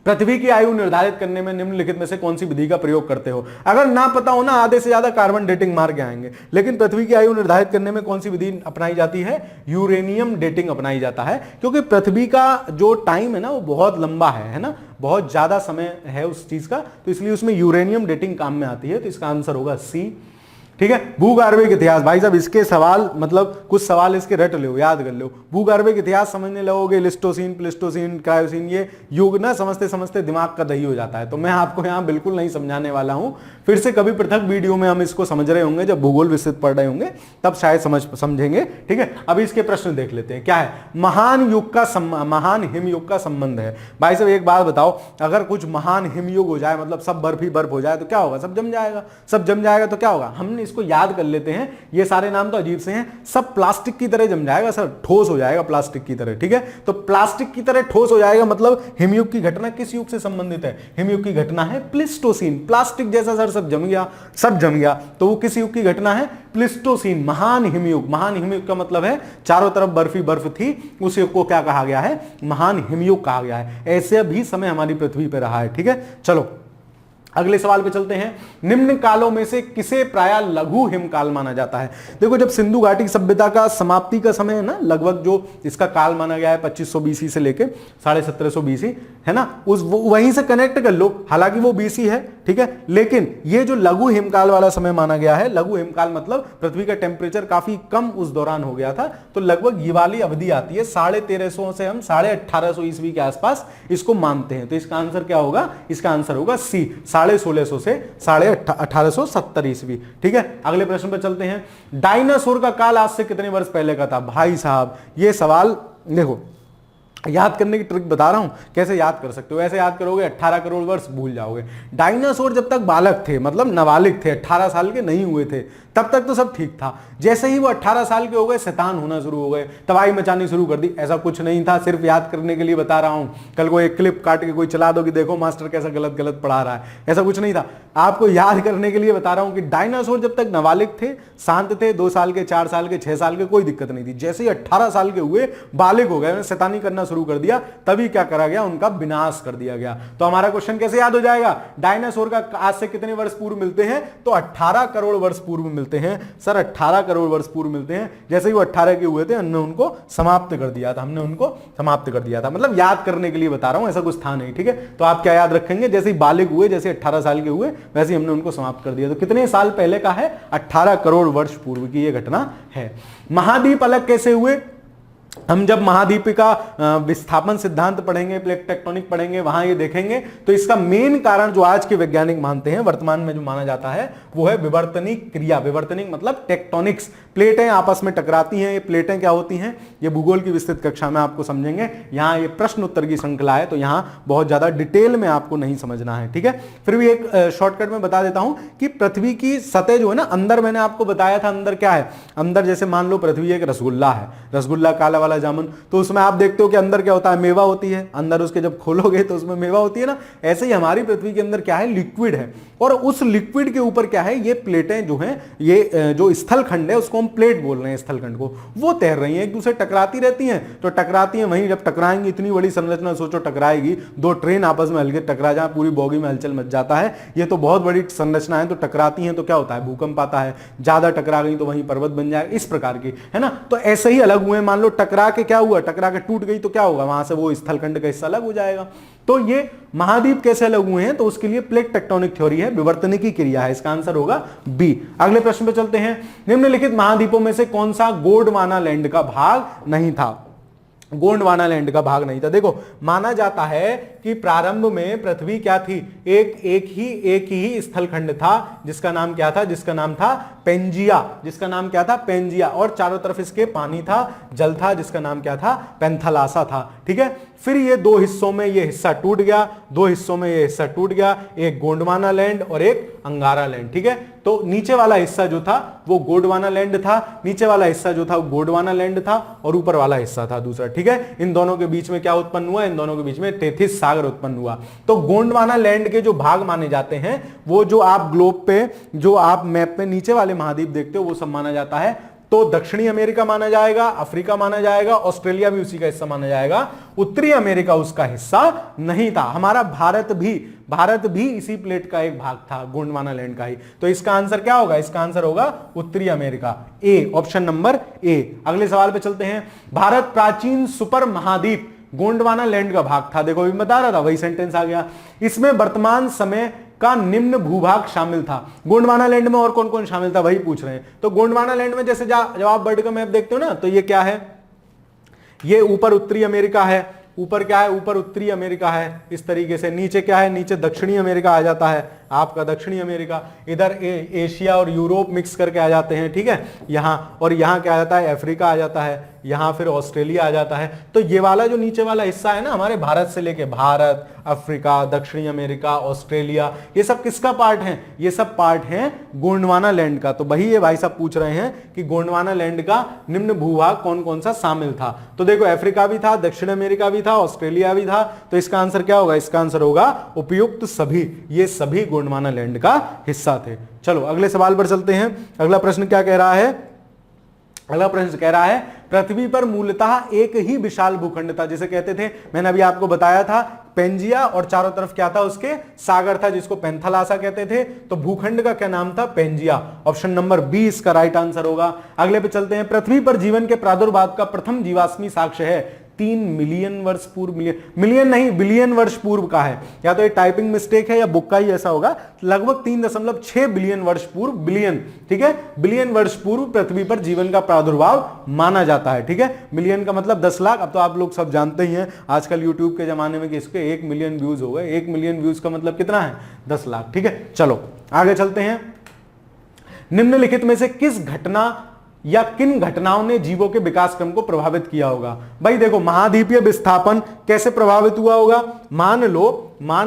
पृथ्वी की आयु निर्धारित करने में निम्नलिखित में से कौन सी विधि का प्रयोग करते हो? अगर ना पता हो ना, आधे से ज्यादा कार्बन डेटिंग मार के आएंगे। लेकिन पृथ्वी की आयु निर्धारित करने में कौन सी विधि अपनाई जाती है? यूरेनियम डेटिंग अपनाई जाता है, क्योंकि पृथ्वी का जो टाइम है ना, वो बहुत लंबा है ना, बहुत ज्यादा समय है उस चीज का, तो इसलिए उसमें यूरेनियम डेटिंग काम में आती है। तो इसका आंसर होगा सी। ठीक है, भूगर्भिक इतिहास। भाई साहब, इसके सवाल मतलब कुछ सवाल इसके रट लो, याद कर लो। भूगर्भिक इतिहास समझने लगोगे, लिस्टोसिन, प्लेस्टोसिन, क्रायोसिन, ये युग ना समझते समझते दिमाग का दही हो जाता है। तो मैं आपको यहाँ बिल्कुल नहीं समझाने वाला हूं। फिर से कभी पृथक वीडियो में हम इसको समझ रहे होंगे, जब भूगोल विस्तृत पढ़ रहे होंगे तब शायद समझेंगे। ठीक है, अभी इसके प्रश्न देख लेते हैं। क्या है? महान युग का महान हिमयुग का संबंध है। भाई साहब, एक बात बताओ, अगर कुछ महान हिमयुग हो जाए, मतलब सब बर्फ ही बर्फ हो जाए, तो क्या होगा? सब जम जाएगा। सब जम जाएगा तो क्या होगा? हमने इसको याद कर लेते हैं। ये सारे नाम तो अजीब से हैं। सब प्लास्टिक की तरह जम जाएगा सर, ठोस हो जाएगा प्लास्टिक की तरह। ठीक है, तो प्लास्टिक की तरह ठोस हो जाएगा, मतलब हिमयुग की घटना किस युग से संबंधित है? हिमयुग की घटना है प्लिस्टोसीन। प्लास्टिक जैसा सर सब जम गया, सब जम गया, तो वो किस युग की घटना है? प्लिस्टोसीन, महान हिमयुग। महान हिमयुग का मतलब है चारों तरफ बर्फ ही बर्फ थी, उस युग को क्या कहा गया है? महान हिमयुग कहा गया है। ऐसे भी समय हमारी पृथ्वी पर रहा है। ठीक है, चलो अगले सवाल पे चलते हैं। निम्न कालों में से किसे प्रायः लघु हिमकाल माना जाता है? देखो, जब सिंधु घाटी सभ्यता का समाप्ति का समय है ना, लगभग जो इसका काल माना गया है 2500 बीसी से लेके 1750 बीसी, है ना, उस वहीं से कनेक्ट कर लो। हालांकि वो बीसी है, ठीक है, लेकिन ये जो लघु हिमकाल वाला समय माना गया है, लघु हिमकाल मतलब पृथ्वी का टेम्परेचर काफी कम उस दौरान हो गया था, तो लगभग ये वाली अवधि आती है 1350 से हम 1850 ईस्वी के आसपास इसको मानते हैं। तो इसका आंसर क्या होगा? इसका आंसर होगा सी, 1650 से 1870 ईस्वी। ठीक है, अगले प्रश्न पर चलते हैं। डायनासोर का काल आज से कितने वर्ष पहले का था? भाई साहब, ये सवाल देखो, याद करने की ट्रिक बता रहा हूं, कैसे याद कर सकते हो। ऐसे याद करोगे 18 करोड़ वर्ष भूल जाओगे। डायनासोर जब तक बालक थे, मतलब नाबालिग थे, 18 साल के नहीं हुए थे, तब तक तो सब ठीक था। जैसे ही वो 18 साल के हो गए, शैतान होना शुरू हो गए, तबाही मचानी शुरू कर दी। ऐसा कुछ नहीं था, सिर्फ याद करने के लिए बता रहा हूं। कल को एक क्लिप काट के कोई चला दो कि देखो मास्टर कैसा गलत गलत पढ़ा रहा है, ऐसा कुछ नहीं था। आपको याद करने के लिए बता रहा हूं कि डायनासोर जब तक नाबालिग थे, शांत थे, 2 साल के, 4 साल के, 6 साल के, कोई दिक्कत नहीं थी। जैसे ही 18 साल के हुए, बालिग हो गए, शैतानी करना शुरू कर दिया, तभी क्या करा गया, उनका विनाश कर दिया गया। तो हमारा क्वेश्चन कैसे याद हो जाएगा, डायनासोर का आज से कितने वर्ष पूर्व मिलते हैं, तो 18 करोड़ वर्ष पूर्व मिलते हैं। सर 18 करोड़ वर्ष पूर्व मिलते हैं, जैसे ही वो 18 के हुए थे हमने उनको समाप्त कर दिया था, मतलब याद करने के लिए बता रहा हूं, ऐसा कुछ था नहीं, ठीक है। तो आप क्या याद रखेंगे, जैसे ही बालिग हुए, जैसे 18 साल के हुए, वैसे ही हमने उनको समाप्त कर दिया। तो कितने साल पहले का है, 18 करोड़ वर्ष पूर्व की यह घटना है। महाद्वीप अलग कैसे हुए, हम जब महाद्वीप का विस्थापन सिद्धांत पढ़ेंगे, प्लेट टेक्टोनिक पढ़ेंगे, वहां ये देखेंगे। तो इसका मेन कारण जो आज के वैज्ञानिक मानते हैं, वर्तमान में जो माना जाता है, वो है विवर्तनिक क्रिया। विवर्तनिक मतलब टेक्टोनिक्स, प्लेटें आपस में टकराती हैं। ये प्लेटें क्या होती हैं, ये भूगोल की विस्तृत कक्षा में आपको समझेंगे। यहाँ ये प्रश्न उत्तर की श्रृंखला है, तो यहाँ बहुत ज्यादा डिटेल में आपको नहीं समझना है, ठीक है। फिर भी एक शॉर्टकट में बता देता हूं कि पृथ्वी की सतह जो है ना, अंदर मैंने आपको बताया था, अंदर क्या है, अंदर जैसे मान लो पृथ्वी एक रसगुल्ला है, रसगुल्ला काला वाला जामुन, तो उसमें आप देखते हो कि अंदर क्या होता है, मेवा होती है, अंदर उसके जब खोलोगे तो उसमें मेवा होती है ना। ऐसे ही हमारी पृथ्वी के अंदर क्या है, लिक्विड है, और उस लिक्विड के ऊपर क्या है, ये प्लेटें जो हैं, ये जो स्थल खंड है, उसको हम प्लेट बोल रहे हैं, स्थल खंड को, वो तैर रही हैं, एक दूसरे टकराती रहती हैं। तो टकराती हैं, वहीं जब टकराएंगी, इतनी बड़ी संरचना सोचो टकराएगी, दो ट्रेन आपस में हल्के टकरा जाए, पूरी बॉगी में हलचल मच जाता है। ये तो बहुत बड़ी संरचना है, तो टकराती हैं तो क्या होता है, भूकंप आता है, ज्यादा टकरा गई तो वहीं पर्वत बन जाएगा, इस प्रकार की, है ना। तो ऐसे ही अलग हुए, मान लो टकरा के क्या हुआ, टकरा के टूट गई तो क्या होगा, वहां से वो स्थलखंड का हिस्सा अलग हो जाएगा। तो ये महाद्वीप कैसे अलग हुए हैं, तो उसके लिए प्लेट टेक्टोनिक थ्योरी है, विवर्तनिकी क्रिया है, इसका आंसर होगा बी। अगले प्रश्न पे चलते हैं। निम्नलिखित महाद्वीपों में से कौन सा गोंडवाना लैंड का भाग नहीं था, गोंडवाना लैंड का भाग नहीं था। देखो, माना जाता है कि प्रारंभ में पृथ्वी क्या थी, एक ही स्थलखंड था, जिसका नाम क्या था, जिसका नाम था पेंजिया, जिसका नाम क्या था, पेंजिया, और चारों तरफ इसके पानी था, जल था, जिसका नाम क्या था, पेंथलासा था, ठीक है। फिर ये दो हिस्सों में ये हिस्सा टूट गया, दो हिस्सों में ये हिस्सा टूट गया, एक गोंडवाना लैंड और एक अंगारा लैंड, ठीक है। तो नीचे वाला हिस्सा जो था वो गोंडवाना लैंड था, नीचे वाला हिस्सा जो था वो गोंडवाना लैंड था, और ऊपर वाला हिस्सा था दूसरा, ठीक है। इन दोनों के बीच में क्या उत्पन्न हुआ, इन दोनों के बीच में तेथिस सागर उत्पन्न हुआ। तो गोंडवाना लैंड के जो भाग माने जाते हैं, वो जो आप ग्लोब पे, जो आप मैप पे नीचे वाले महाद्वीप देखते हो, वो सब माना जाता है। तो दक्षिणी अमेरिका माना जाएगा, अफ्रीका माना जाएगा, ऑस्ट्रेलिया भी उसी का हिस्सा माना जाएगा, उत्तरी अमेरिका उसका हिस्सा नहीं था। हमारा भारत भी इसी प्लेट का एक भाग था, गोंडवाना लैंड का ही। तो इसका आंसर क्या होगा, इसका आंसर होगा उत्तरी America, A, option number A. अगले सवाल पे चलते हैं। भारत प्राचीन सुपर महाद्वीप गोंडवाना लैंड का भाग था। देखो, अभी बता रहा था, वही सेंटेंस आ गया। इसमें वर्तमान समय का निम्न भूभाग शामिल था। गोंडवाना लैंड में और कौन कौन शामिल था, वही पूछ रहे हैं। तो गोंडवाना लैंड में जैसे जब आप वर्ल्ड का मैप देखते हो ना, तो ये क्या है, ये ऊपर उत्तरी अमेरिका है, ऊपर क्या है, ऊपर उत्तरी अमेरिका है, इस तरीके से। नीचे क्या है, नीचे दक्षिणी अमेरिका आ जाता है, आपका दक्षिणी अमेरिका। इधर एशिया और यूरोप मिक्स करके आ जाते हैं, ठीक है, यहां। और यहां क्या आ जाता है, अफ्रीका आ जाता है, यहां फिर ऑस्ट्रेलिया आ जाता है। तो ये वाला जो नीचे वाला हिस्सा है ना, हमारे भारत से लेके भारत, अफ्रीका, दक्षिणी अमेरिका, ऑस्ट्रेलिया, ये सब किसका पार्ट है, ये सब पार्ट है गोंडवाना लैंड का। तो वही ये भाई साहब पूछ रहे हैं कि गोंडवाना लैंड का निम्न भूभाग कौन कौन सा शामिल था। तो देखो, अफ्रीका भी था, दक्षिण अमेरिका भी था, ऑस्ट्रेलिया भी था। तो इसका आंसर क्या होगा, इसका आंसर होगा उपयुक्त सभी, ये सभी गोंडवाना लैंड का हिस्सा थे। चलो अगले सवाल पर चलते हैं। अगला प्रश्न क्या कह रहा है, अगला प्रश्न कह रहा है, पृथ्वी पर मूलतः एक ही विशाल भूखंड था, जिसे कहते थे, मैंने अभी आपको बताया था, पेंजिया, और चारों तरफ क्या था, उसके सागर था, जिसको पेंथलासा कहते थे। तो भूखंड का क्या नाम था, पेंजिया। ऑप्शन नंबर बी इसका राइट आंसर होगा। अगले पे चलते हैं। पृथ्वी पर जीवन के प्रादुर्भाव का प्रथम जीवाश्मी साक्ष्य है 3 मिलियन वर्ष पूर्व, मिलियन नहीं, बिलियन वर्ष पूर्व का है। या तो ये टाइपिंग मिस्टेक है या बुक का ही ऐसा होगा। लगभग 3.6 बिलियन वर्ष पूर्व, बिलियन, ठीक है, बिलियन वर्ष पूर्व पृथ्वी पर जीवन का प्रादुर्भाव माना जाता है, ठीक है। मिलियन का मतलब 10 लाख। अब तो आप लोग सब जानते ही हैं आजकल यूट्यूब के जमाने में कि इसके 1 मिलियन व्यूज हो गए। 1 मिलियन व्यूज का मतलब कितना है, 10 लाख, ठीक है। चलो आगे चलते हैं। निम्नलिखित में से किस घटना या किन घटनाओं ने जीवों के विकास क्रम को प्रभावित किया होगा। भाई देखो, महाद्वीपीय विस्थापन कैसे प्रभावित हुआ होगा। मान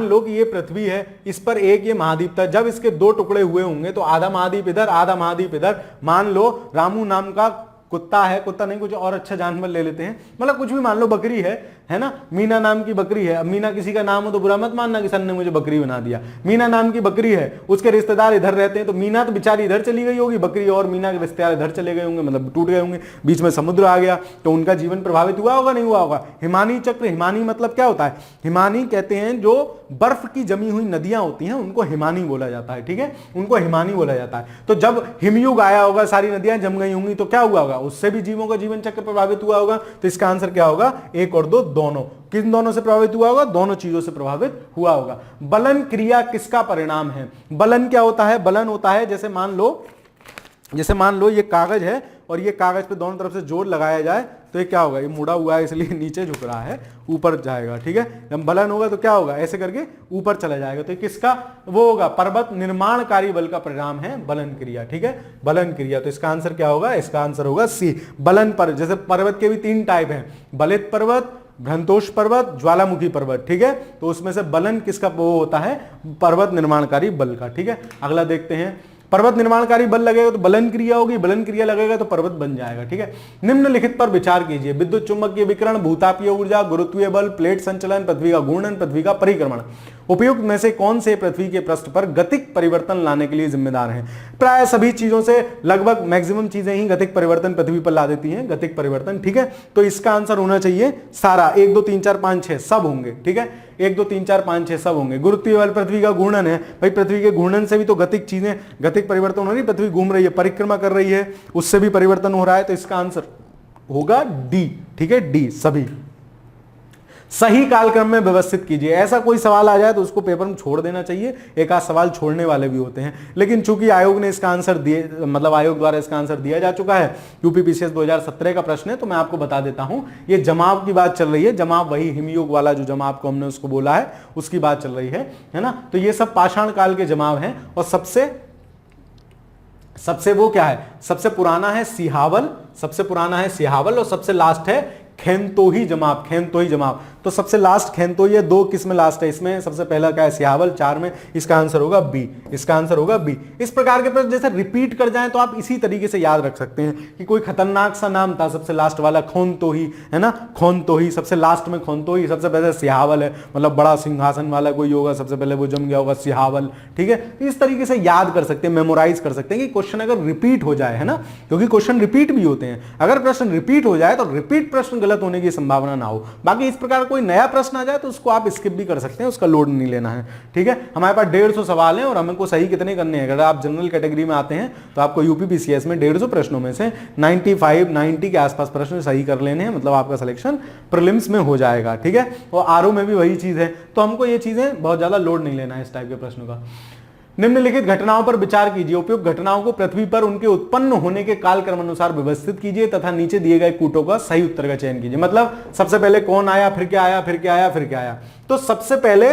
लो कि ये पृथ्वी है, इस पर एक ये महाद्वीप था। जब इसके दो टुकड़े हुए होंगे तो आधा महाद्वीप इधर, आधा महाद्वीप इधर। मान लो रामू नाम का कुत्ता है, कुत्ता नहीं कुछ और अच्छा जानवर ले लेते हैं, मतलब कुछ भी मान लो, बकरी है, है ना। मीना नाम की बकरी है, अब मीना किसी का नाम हो तो बुरा मत मानना कि सन ने मुझे बकरी बना दिया। मीना नाम की बकरी है, उसके रिश्तेदार इधर रहते हैं, तो मीना तो बेचारी इधर चली गई होगी, बकरी और मीना के रिश्तेदार इधर चले गए होंगे, मतलब टूट गए होंगे, बीच में समुद्र आ गया, तो उनका जीवन प्रभावित हुआ होगा नहीं हुआ होगा। हिमानी चक्र, हिमानी मतलब क्या होता है, हिमानी कहते हैं जो बर्फ की जमी हुई नदियां होती हैं उनको हिमानी बोला जाता है, ठीक है, उनको हिमानी बोला जाता है। तो जब हिमयुग आया होगा, सारी नदियां जम गई होंगी, तो क्या हुआ होगा, उससे भी जीवों का जीवन चक्र प्रभावित हुआ होगा। तो इसका आंसर क्या होगा, 1 और 2 दोनों। किन दोनों से प्रभावित हुआ होगा, दोनों चीजों से प्रभावित हुआ होगा। बलन क्रिया किसका परिणाम है। बलन क्या होता है, बलन होता है जैसे मान लो ये कागज है और ये कागज पे दोनों तरफ से जोर लगाया जाए तो ये क्या होगा, ये मुड़ा हुआ है इसलिए नीचे झुक रहा है, ऊपर जाएगा, ठीक है। जब बलन होगा तो क्या होगा, ऐसे करके ऊपर चला जाएगा। तो किसका वो होगा, पर्वत निर्माणकारी बल का परिणाम है बलन क्रिया, ठीक है, बलन क्रिया। तो इसका आंसर क्या होगा, इसका आंसर होगा सी, बलन पर। जैसे पर्वत के भी 3 टाइप हैं, बलित पर्वत, भ्रंतोष पर्वत, ज्वालामुखी पर्वत, ठीक है। तो उसमें से बलन किसका वो होता है, पर्वत निर्माणकारी बल का, ठीक है। अगला देखते हैं, पर्वत निर्माणकारी बल लगेगा तो बलन क्रिया होगी, बलन क्रिया लगेगा तो पर्वत बन जाएगा, ठीक है। निम्नलिखित पर विचार कीजिए, विद्युत चुंबकीय विकिरण, भूतापीय ऊर्जा, गुरुत्वीय बल, प्लेट संचलन, पृथ्वी का घूर्णन, पृथ्वी का परिक्रमण, उपयुक्त में से कौन से पृथ्वी के पृष्ठ पर गतिक परिवर्तन लाने के लिए जिम्मेदार हैं। प्राय सभी चीजों से लगभग मैक्सिमम चीजें ही गतिक परिवर्तन पृथ्वी पर ला देती हैं, गतिक परिवर्तन, ठीक है। तो इसका आंसर होना चाहिए सारा, 1 2 3 4 5 6 सब होंगे, ठीक है, 1 2 3 4 5 6 सब होंगे। गुरुत्वीय बल पृथ्वी का घूर्णन है, भाई पृथ्वी के घूर्णन से भी तो गतिक चीजें, गतिक परिवर्तन हो रही, पृथ्वी घूम रही है, परिक्रमा कर रही है, उससे भी परिवर्तन हो रहा है। तो इसका आंसर होगा डी, ठीक है, डी सभी। सही कालक्रम में व्यवस्थित कीजिए। ऐसा कोई सवाल आ जाए तो उसको पेपर में छोड़ देना चाहिए, एक आध सवाल छोड़ने वाले भी होते हैं, लेकिन चूंकि आयोग ने इसका आंसर दिए, मतलब आयोग द्वारा इसका आंसर दिया जा चुका है, यूपीपीसीएस 2017 का प्रश्न है, तो मैं आपको बता देता हूं। ये जमाव की बात चल रही है, जमाव वही हिमयुग वाला जो जमाव को हमने उसको बोला है उसकी बात चल रही है ना। तो ये सब पाषाण काल के जमाव हैं और सबसे वो क्या है, सबसे पुराना है सिहावल, सबसे पुराना है सिहावल और सबसे लास्ट है खेनतोही जमाव, खेनतोही जमाव। तो सबसे लास्ट खेनतोही है, 2 किस में लास्ट है, इसमें सबसे पहला क्या है सिहावल, 4 में, इसका आंसर होगा बी, इसका आंसर होगा बी। इस प्रकार के प्रश्न जैसे रिपीट कर जाएं तो आप इसी तरीके से याद रख सकते हैं कि कोई खतरनाक सा नाम था सबसे लास्ट वाला, खोनतोही है ना, खोनतोही, सबसे लास्ट में खोनतोही, सबसे पहले सिहावल है, मतलब बड़ा सिंहासन वाला कोई होगा, सबसे पहले वो जम गया होगा सिहावल, ठीक है। इस तरीके से याद कर सकते हैं, मेमोराइज कर सकते हैं कि क्वेश्चन अगर रिपीट हो जाए, है ना, क्योंकि क्वेश्चन रिपीट भी होते हैं। अगर प्रश्न रिपीट हो जाए तो रिपीट प्रश्न गलत होने की संभावना ना हो। बाकी इस प्रकार कोई नया प्रश्न आ जाए तो उसको आप स्किप भी कर सकते हैं, उसका लोड नहीं लेना है, ठीक है। हमारे पास 150 सवाल हैं और हमको सही कितने करने हैं। अगर आप जनरल कैटेगरी में आते हैं तो आपको यूपीपीसीएस में 150 प्रश्नों में से 95 90 के आसपास प्रश्न सही कर लेने हैं, मतलब आपका सिलेक्शन प्रीलिम्स में हो जाएगा, ठीक है। और आरओ में भी वही चीज है, तो हमको ये चीजें बहुत ज्यादा लोड नहीं लेना है इस टाइप के प्रश्नों का। निम्नलिखित घटनाओं पर विचार कीजिए, उपयुक्त घटनाओं को पृथ्वी पर उनके उत्पन्न होने के कालक्रम अनुसार व्यवस्थित कीजिए तथा नीचे दिए गए कूटों का सही उत्तर का चयन कीजिए। मतलब सबसे पहले कौन आया, फिर क्या आया, फिर क्या आया, फिर क्या आया। तो सबसे पहले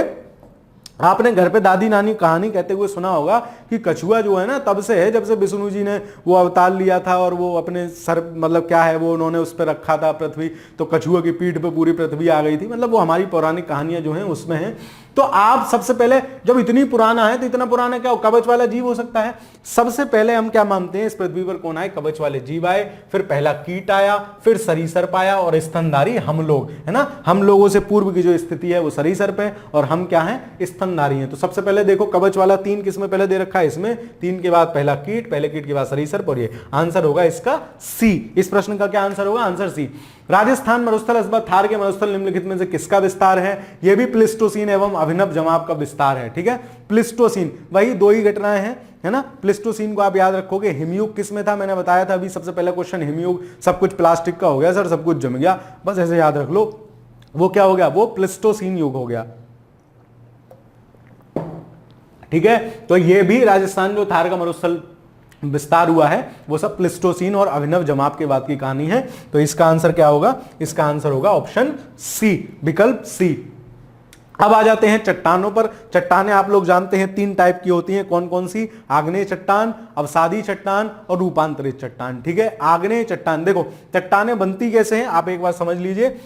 आपने घर पे दादी नानी कहानी कहते हुए सुना होगा कि कछुआ जो है ना तब से है जब से विष्णु जी ने वो अवतार लिया था और वो अपने सर, मतलब क्या है, वो उन्होंने उस पर रखा था पृथ्वी, तो कछुआ की पीठ पे पूरी पृथ्वी आ गई थी। मतलब वो हमारी पौराणिक कहानियां जो हैं उसमें हैं। तो आप सबसे पहले, जब इतनी पुराना है तो इतना पुराना क्या कवच वाला जीव हो सकता है। सबसे पहले हम क्या मानते हैं, इस पृथ्वी पर कौन आए, कवच वाले जीव आए, फिर पहला कीट आया, फिर सरीसर्प आया और स्तनधारी हम लोग, है ना। हम लोगों से पूर्व की जो स्थिति है वो सरीसर्प है और हम क्या है, स्तनधारी हैं। तो सबसे पहले देखो कवच वाला 3 किसमें पहले दे रखा है, इसमें 3 के बाद पहला कीट, पहले कीट के बाद सरीसर्प, और ये आंसर होगा इसका सी। इस प्रश्न का क्या आंसर होगा, आंसर सी। राजस्थान मरुस्थल अथवा थार के मरुस्थल निम्नलिखित में से किसका विस्तार है। यह भी प्लिस्टोसीन एवं अभिनव जमाव का विस्तार है, ठीक है। प्लिस्टोसीन, वही 2 ही घटनाएं हैं, है ना। प्लिस्टोसीन को आप याद रखोगे। हिमयुग किस में था, मैंने बताया था अभी सबसे पहला क्वेश्चन, हिमयुग सब कुछ प्लास्टिक का हो गया सर, सब कुछ जम गया, बस ऐसे याद रख लो। वो क्या हो गया, वो प्लिस्टोसीन युग हो गया, ठीक है। तो ये भी राजस्थान जो थार का मरुस्थल विस्तार हुआ है वो सब प्लिस्टोसीन और अभिनव जमाव के बाद की कहानी है। तो इसका आंसर क्या होगा, इसका आंसर होगा ऑप्शन सी, विकल्प सी। अब आ जाते हैं चट्टानों पर। चट्टानें आप लोग जानते हैं 3 टाइप की होती हैं, कौन कौन सी, आग्नेय चट्टान, अवसादी चट्टान और रूपांतरित चट्टान, ठीक है। आग्नेय चट्टान, देखो चट्टानें बनती कैसे हैं आप एक बार समझ लीजिए।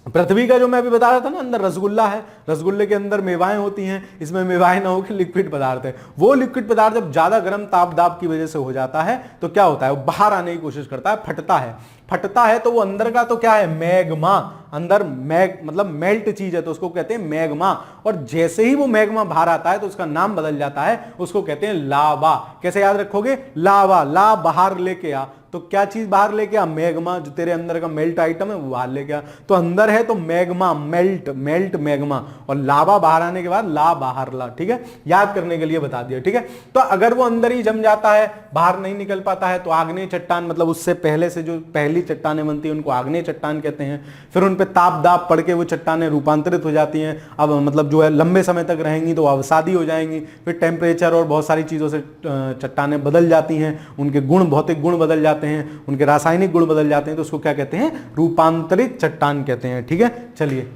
पृथ्वी का जो मैं अभी बता रहा था ना, अंदर रसगुल्ला है, रसगुल्ले के अंदर मेवाएं होती हैं, इसमें मेवाएं ना होकर लिक्विड पदार्थ है। वो लिक्विड पदार्थ जब ज्यादा गर्म ताप दाब की वजह से हो जाता है तो क्या होता है, वो बाहर आने की कोशिश करता है, फटता है। फटता है तो वो अंदर का तो क्या है, मैग्मा, अंदर मैग मतलब मेल्ट चीज है तो उसको कहते हैं मैग्मा, और जैसे ही वो मैग्मा बाहर आता है तो उसका नाम बदल जाता है, उसको कहते हैं लावा। कैसे याद रखोगे, लावा, ला बाहर लेके आ, तो क्या चीज बाहर लेके आ, मैग्मा, जो तेरे अंदर का मेल्ट आइटम है वो बाहर लेके आ, तो अंदर है तो मैग्मा, मेल्ट मेल्ट मैग्मा, और लावा बाहर आने के बाद ला बाहर ला, ठीक है, याद करने के लिए बता दिया, ठीक है। तो अगर वो अंदर ही जम जाता है, बाहर नहीं निकल पाता है, तो आग्नेय चट्टान, मतलब उससे पहले से जो पहली चट्टानें बनती है उनको आग्नेय चट्टान कहते हैं। फिर उन पे ताप दाप पड़ के वो चट्टानें रूपांतरित हो जाती हैं, अब मतलब जो है लंबे समय तक रहेंगी तो अवसादी हो जाएंगी, फिर टेम्परेचर और बहुत सारी चीजों से चट्टानें बदल जाती हैं, उनके गुण, भौतिक गुण बदल जाते हैं, उनके रासायनिक गुण बदल जाते हैं, तो उसको क्या कहते हैं, रूपांतरित चट्टान कहते हैं, ठीक है। चलिए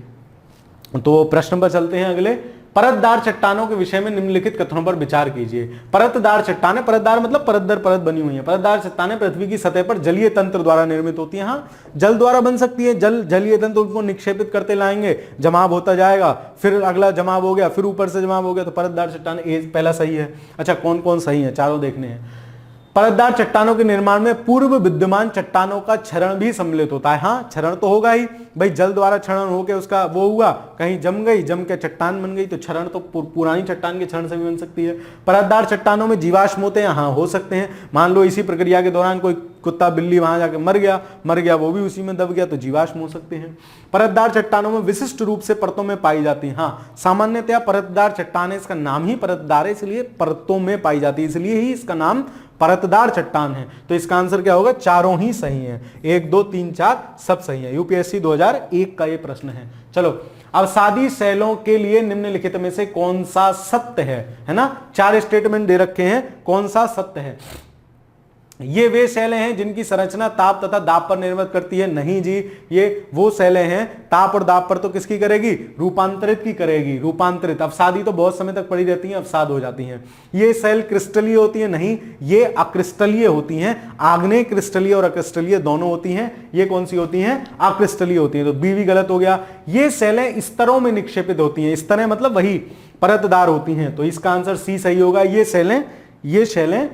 तो प्रश्न पर चलते हैं अगले। परतदार चट्टानों के विषय में निम्नलिखित कथनों पर विचार कीजिए। परतदार चट्टानें, परतदार मतलब परत दर परत बनी हुई है, परतदार चट्टानें पृथ्वी की सतह पर जलीय तंत्र द्वारा निर्मित होती हैं। हाँ, जल द्वारा बन सकती है, जलीय तंत्र उनको निक्षेपित करते लाएंगे, जमाव होता जाएगा, फिर अगला जमाव हो गया, फिर ऊपर से जमाव हो गया, तो परतदार चट्टान पहला सही है। अच्छा, कौन कौन सही है, चारों देखने हैं। परतदार चट्टानों के निर्माण में पूर्व विद्यमान चट्टानों का क्षरण भी सम्मिलित होता है। हाँ, क्षरण तो होगा ही भाई, जल द्वारा क्षरण होकर उसका वो हुआ, कहीं जम गई, जम के चट्टान बन गई, तो क्षरण तो पुरानी चट्टान के क्षरण से भी बन सकती है। परतदार चट्टानों में जीवाश्म होते हैं, हाँ हो सकते हैं। मान लो इसी प्रक्रिया के दौरान कोई कुत्ता बिल्ली वहां जाके मर गया, वो भी उसी में दब गया, तो जीवाश्म हो सकते हैं। परतदार चट्टानों में विशिष्ट रूप से परतों में पाई जाती है। हाँ, सामान्यतया परतदार चट्टान है, इसका नाम ही परतदार है, इसलिए परतों में पाई जाती है, इसलिए ही इसका नाम परतदार चट्टान है। तो इसका आंसर क्या होगा, चारों ही सही हैं, 1 2 3 4 सब सही है। यूपीएससी 2001 का ये प्रश्न है। चलो, अवसादी सेलों के लिए निम्नलिखित में से कौन सा सत्य है ना, 4 स्टेटमेंट दे रखे हैं, कौन सा सत्य है। ये वे सेलें हैं जिनकी संरचना ताप तथा दाब पर निर्भर करती है। नहीं जी, ये वो सेलें हैं, ताप और दाब पर तो किसकी करेगी, रूपांतरित की करेगी, रूपांतरित। अवसादी तो बहुत समय तक पड़ी रहती हैं, अवसाद हो जाती हैं। ये सेल क्रिस्टलीय होती है, नहीं, ये अक्रिस्टलीय होती हैं। आग्नेय क्रिस्टलीय और अक्रिस्टलीय दोनों होती हैं, ये कौन सी होती हैं, अक्रिस्टलीय होती हैं, तो बी भी गलत हो गया। ये सेलें स्तरों में निक्षेपित होती हैं, स्तरें मतलब वही परतदार होती हैं, तो इसका आंसर सी सही होगा। ये सेलें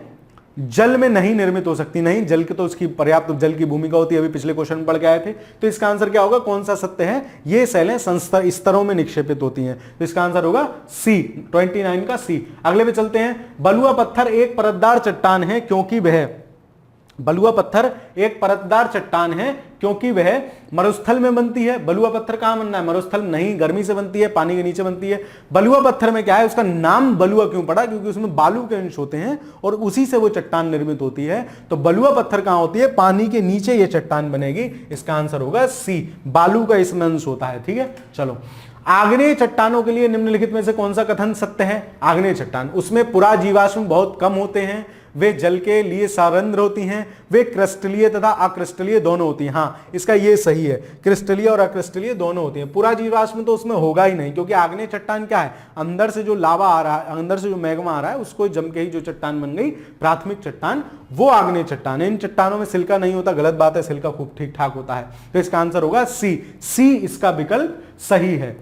जल में नहीं निर्मित हो सकती, नहीं, जल की तो उसकी पर्याप्त जल की भूमिका होती है, अभी पिछले क्वेश्चन में पढ़ के आए थे। तो इसका आंसर क्या होगा, कौन सा सत्य है, ये सेलें स्तरों में निक्षेपित होती हैं, तो इसका आंसर होगा सी, 29 का सी। अगले पे चलते हैं। बलुआ पत्थर एक परतदार चट्टान है क्योंकि वह, बलुआ पत्थर एक परतदार चट्टान है क्योंकि वह मरुस्थल में बनती है। बलुआ पत्थर कहां बनना है, मरुस्थल नहीं, गर्मी से बनती है, पानी के नीचे बनती है। बलुआ पत्थर में क्या है, उसका नाम बलुआ क्यों पड़ा, क्योंकि उसमें बालू के अंश होते हैं और उसी से वो चट्टान निर्मित होती है। तो बलुआ पत्थर कहां होती है, पानी के नीचे ये चट्टान बनेगी, इसका आंसर होगा सी, बालू का इसमें अंश होता है, ठीक है। चलो, आग्नेय चट्टानों के लिए निम्नलिखित में से कौन सा कथन सत्य है। आग्नेय चट्टान, उसमें पुरा जीवाश्म बहुत कम होते हैं, वे जल के लिए सारंध्र होती हैं, वे क्रिस्टलीय तथा अक्रिस्टलीय दोनों होती हैं। हाँ, इसका ये सही है, क्रिस्टलीय और अक्रिस्टलीय दोनों होती हैं। पूरा जीवाश्म तो उसमें होगा ही नहीं, क्योंकि आग्नेय चट्टान क्या है, अंदर से जो लावा आ रहा है, अंदर से जो मैग्मा आ रहा है, उसको जम के ही जो चट्टान बन गई, प्राथमिक चट्टान, वो आग्नेय चट्टान है। इन चट्टानों में सिल्का नहीं होता, गलत बात है, सिल्का खूब ठीक ठाक होता है, तो इसका आंसर होगा सी, इसका विकल्प सही है।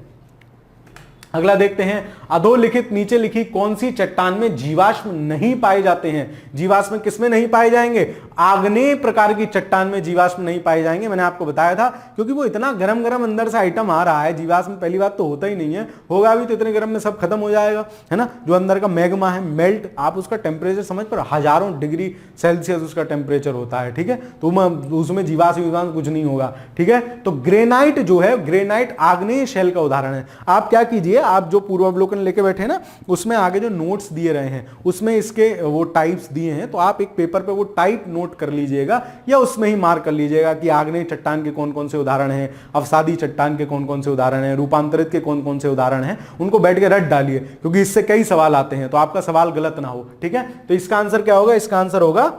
अगला देखते हैं। अधोलिखित नीचे लिखी कौन सी चट्टान में जीवाश्म नहीं पाए जाते हैं। जीवाश्म किसमें नहीं पाए जाएंगे, आग्नेय प्रकार की चट्टान में जीवाश्म नहीं पाए जाएंगे। मैंने आपको बताया था, क्योंकि वो इतना गरम गरम अंदर से आइटम आ रहा है, जीवाश्म पहली बात तो होता ही नहीं है, होगा भी तो इतने गरम में सब खत्म हो जाएगा, है ना। जो अंदर का मैग्मा है, मेल्ट, आप उसका टेम्परेचर समझ पर, हजारों डिग्री सेल्सियस उसका टेम्परेचर होता है, ठीक है, तो उसमें जीवाश्म कुछ नहीं होगा, ठीक है। तो ग्रेनाइट जो है, ग्रेनाइट आग्नेय शैल का उदाहरण है। आप क्या कीजिए, आप जो पूर्वावलोकन लेके बैठे ना, उसमें आगे जो नोट्स दिए रहे हैं, उसमें इसके वो टाइप्स दिए हैं, तो आप एक पेपर पे वो टाइप नोट कर लीजिएगा, या उसमें ही मार्क कर लीजिएगा कि आग्नेय चट्टान के कौन कौन से उदाहरण हैं, अवसादी चट्टान के कौन कौन से उदाहरण हैं, रूपांतरित के कौन कौन से उदाहरण हैं, उनको बैठ के रट डालिए, क्योंकि इससे कई सवाल आते हैं, तो आपका सवाल गलत ना हो, ठीक है। तो इसका आंसर क्या होगा, इसका आंसर होगा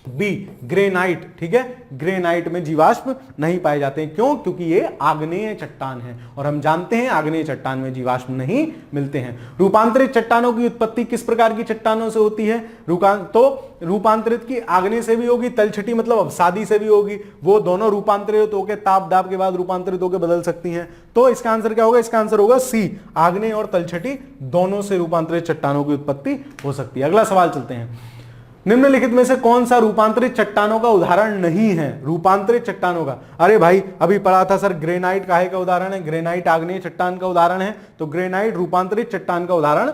बी, ग्रेनाइट, ठीक है। ग्रेनाइट में जीवाश्म नहीं पाए जाते हैं, क्यों, क्योंकि ये आग्नेय चट्टान है, और हम जानते हैं आग्नेय चट्टान में जीवाश्म नहीं मिलते हैं। रूपांतरित चट्टानों की उत्पत्ति किस प्रकार की चट्टानों से होती है, तो रूपांतरित की आग्नेय से भी होगी, तलछटी मतलब अवसादी से भी होगी, वो दोनों रूपांतरित होकर ताप दाब के बाद रूपांतरित होकर बदल सकती हैं। तो इसका आंसर क्या होगा, इसका आंसर होगा सी, आग्नेय और तलछटी दोनों से रूपांतरित चट्टानों की उत्पत्ति हो सकती है। अगला सवाल चलते हैं। निम्नलिखित में से कौन सा रूपांतरित चट्टानों का उदाहरण नहीं है? रूपांतरित चट्टानों का, अरे भाई अभी पढ़ा था सर, ग्रेनाइट काहे का उदाहरण है? ग्रेनाइट आग्नेय चट्टान का उदाहरण है, तो ग्रेनाइट रूपांतरित चट्टान का उदाहरण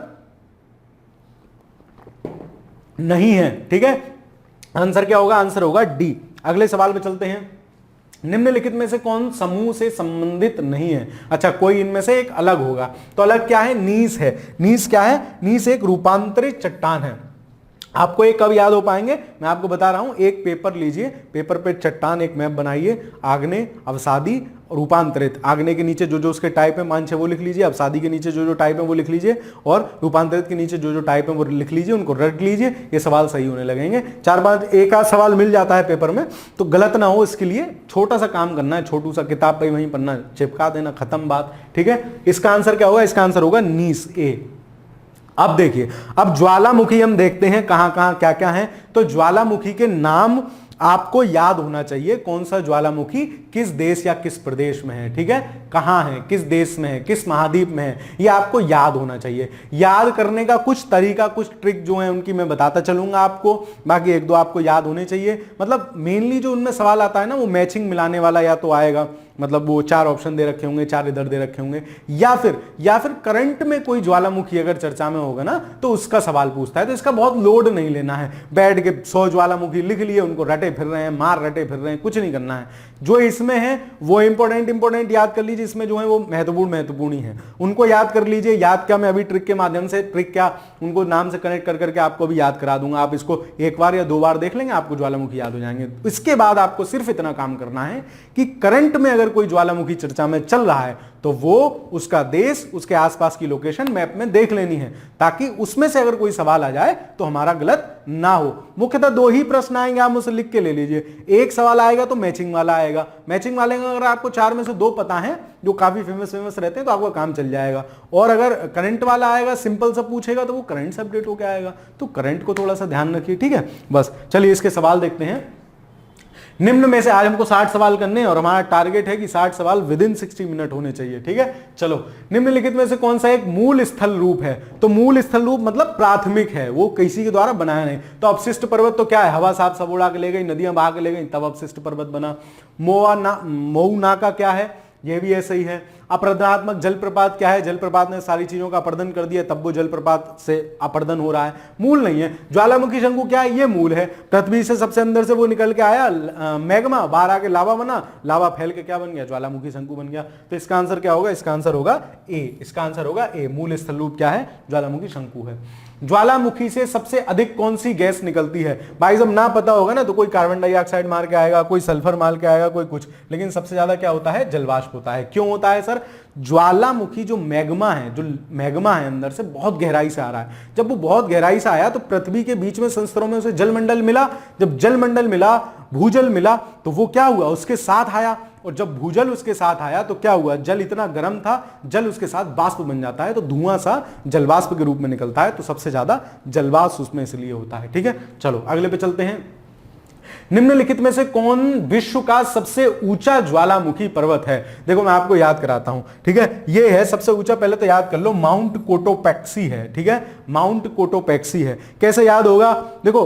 नहीं है। ठीक है, आंसर क्या होगा? आंसर होगा डी। अगले सवाल पे चलते हैं। निम्नलिखित में से कौन समूह से संबंधित नहीं है? अच्छा, कोई इनमें से एक अलग होगा, तो अलग क्या है? नीस है। नीस क्या है? नीस एक रूपांतरित चट्टान है। आपको एक कब याद हो पाएंगे, मैं आपको बता रहा हूं। एक पेपर लीजिए, पेपर पे चट्टान एक मैप बनाइए, आग्नेय, अवसादी, रूपांतरित। आग्नेय के नीचे जो जो उसके टाइप है मान छे वो लिख लीजिए, अवसादी के नीचे जो जो टाइप है वो लिख लीजिए, और रूपांतरित के नीचे जो जो टाइप है वो लिख लीजिए, उनको रट लीजिए। ये सवाल सही होने लगेंगे। 4-5 एक आध सवाल मिल जाता है पेपर में, तो गलत ना हो इसके लिए छोटा सा काम करना है, छोटू सा किताब पे वहीं पढ़ना, चिपका देना, खत्म बात। ठीक है, इसका आंसर क्या होगा? इसका आंसर होगा नीस, ए। अब देखिए, अब ज्वालामुखी हम देखते हैं कहां कहां क्या क्या है। तो ज्वालामुखी के नाम आपको याद होना चाहिए, कौन सा ज्वालामुखी किस देश या किस प्रदेश में है। ठीक है, कहां है, किस देश में है, किस महाद्वीप में है, ये आपको याद होना चाहिए। याद करने का कुछ तरीका, कुछ ट्रिक जो है उनकी मैं बताता चलूंगा आपको, बाकी एक दो आपको याद होने चाहिए। मतलब मेनली जो उनमें सवाल आता है ना, वो मैचिंग मिलाने वाला या तो आएगा, मतलब वो 4 ऑप्शन दे रखे होंगे, 4 इधर दे रखे होंगे, या फिर करंट में कोई ज्वालामुखी अगर चर्चा में होगा ना तो उसका सवाल पूछता है। तो इसका बहुत लोड नहीं लेना है, बैठ के 100 ज्वालामुखी लिख लिए, उनको रटे फिर रहे हैं, मार रटे फिर रहे हैं, कुछ नहीं करना है। जो इसमें है वो इंपॉर्टेंट याद कर लीजिए, इसमें जो है वो महत्वपूर्ण ही है, उनको याद कर लीजिए। याद क्या, मैं अभी ट्रिक के माध्यम से, ट्रिक क्या उनको नाम से कनेक्ट कर करके आपको भी याद करा दूंगा। आप इसको एक बार या 2 बार देख लेंगे, आपको ज्वालामुखी याद हो जाएंगे। इसके बाद आपको सिर्फ इतना काम करना है कि करंट में अगर कोई ज्वालामुखी चर्चा में चल रहा है तो वो उसका देश, उसके आसपास की लोकेशन मैप में देख लेनी है, ताकि उसमें से अगर कोई सवाल आ जाए तो हमारा गलत ना हो। मुख्यतः 2 ही प्रश्न आएंगे, आप मुझसे लिख के ले लीजिए। एक सवाल आएगा तो मैचिंग वाला आएगा, मैचिंग वाले में अगर आपको 4 में से 2 पता है जो काफी फेमस रहते हैं तो आपका काम चल जाएगा। और अगर करंट वाला आएगा, सिंपल सा पूछेगा, तो वो करंट से अपडेट होकर आएगा, तो करंट को थोड़ा सा ध्यान रखिए। ठीक है, बस चलिए इसके सवाल देखते हैं। निम्न में से आज हमको 60 सवाल करने हैं और हमारा टारगेट है कि 60 सवाल विदिन 60 मिनट होने चाहिए। ठीक है, चलो। निम्नलिखित में से कौन सा एक मूल स्थल रूप है? तो मूल स्थल रूप मतलब प्राथमिक है, वो किसी के द्वारा बनाया नहीं। तो अपशिष्ट पर्वत तो क्या है? हवा साफ सब उड़ा के ले गई, नदियां बहा के ले गई, तब अपशिष्ट पर्वत बना। मऊ नाका क्या है? ये भी ऐसे ही है। अपर्दनात्मक जलप्रपात क्या है? जलप्रपात ने सारी चीजों का अपर्दन कर दिया, तब वो जलप्रपात से अपर्दन हो रहा है, मूल नहीं है। ज्वालामुखी शंकु क्या है? ये मूल है। पृथ्वी से सबसे अंदर से वो निकल के आया, मैग्मा, बाहर आके लावा बना, लावा फैल के क्या बन गया? ज्वालामुखी शंकु बन गया। तो इसका आंसर क्या होगा? इसका आंसर होगा ए। इसका आंसर होगा ए। मूल स्थल रूप क्या है? ज्वालामुखी शंकु है। ज्वालामुखी से सबसे अधिक कौन सी गैस निकलती है? भाई जब ना पता होगा ना तो कोई कार्बन डाइऑक्साइड मार के आएगा, कोई सल्फर मार के आएगा, कोई कुछ, लेकिन सबसे ज्यादा क्या होता है? जलवाष्प होता है। क्यों होता है सर? ज्वालामुखी जो मैग्मा है अंदर से बहुत गहराई से आ रहा है। जब वो बहुत गहराई से आया तो पृथ्वी के बीच में संस्तरों में उसे जलमंडल मिला। जब जलमंडल मिला, भूजल मिला, तो वो क्या हुआ? उसके साथ आया। और जब भूजल उसके साथ आया तो क्या हुआ? जल इतना गर्म था, जल उसके साथ वाष्प बन जाता है, तो धुआं सा जलवाष्प के रूप में निकलता है। तो सबसे ज्यादा जलवाष्प उसमें इसलिए होता है। ठीक है, चलो अगले पे चलते हैं। निम्नलिखित में से कौन विश्व का सबसे ऊंचा ज्वालामुखी पर्वत है? देखो मैं आपको याद कराता हूं। ठीक है, ये है सबसे ऊंचा, पहले तो याद कर लो, माउंट कोटोपैक्सी है। ठीक है, माउंट कोटोपैक्सी है। कैसे याद होगा? देखो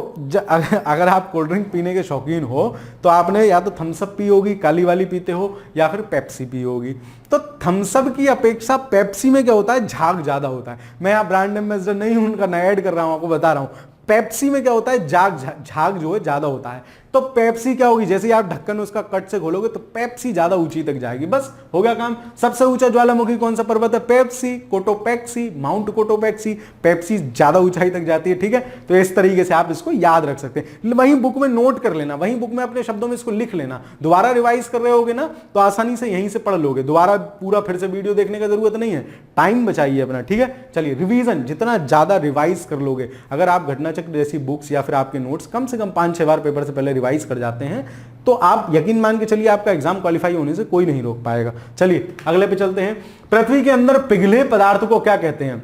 अगर आप कोल्ड ड्रिंक पीने के शौकीन हो तो आपने या तो थम्सअप पी होगी, काली वाली पीते हो, या फिर पेप्सी पी होगी। तो थम्सअप की अपेक्षा पेप्सी में क्या होता है? झाग ज्यादा होता है। मैं यहाँ ब्रांड एम्बेसडर नहीं हूं उनका, नया ऐड कर रहा हूं, आपको बता रहा हूं। पेप्सी में क्या होता है? झाग जो है ज्यादा होता है। तो पेप्सी क्या होगी? जैसे ही आप ढक्कन उसका कट से खोलोगे तो पेप्सी ज्यादा ऊंची तक जाएगी। बस हो गया काम। सबसे ऊंचा ज्वालामुखी कौन सा पर्वत है? Pepsi, Cotopaxi, mount Cotopaxi. Pepsi ज्यादा ऊंचाई तक जाती है। ठीक है, तो इस तरीके से आप इसको याद रख सकते हैं। वहीं बुक में नोट कर लेना, वहीं बुक में अपने शब्दों में इसको लिख लेना। दोबारा रिवाइज कर रहे होगे ना तो आसानी से यहीं से पढ़ लोगे। दोबारा पूरा फिर से वीडियो देखने का जरूरत नहीं है, टाइम बचाइए अपना। ठीक है, चलिए रिवीजन जितना ज्यादा रिवाइज कर लोगे, अगर आप घटना चक्र जैसी बुक्स या फिर आपके नोट्स कम से कम 5-6 बार पेपर से पहले रिवाइज कर जाते हैं तो आप यकीन मान के चलिए आपका एग्जाम क्वालिफाई होने से कोई नहीं रोक पाएगा। चलिए अगले पे चलते हैं। पृथ्वी के अंदर पिघले पदार्थ को क्या कहते हैं?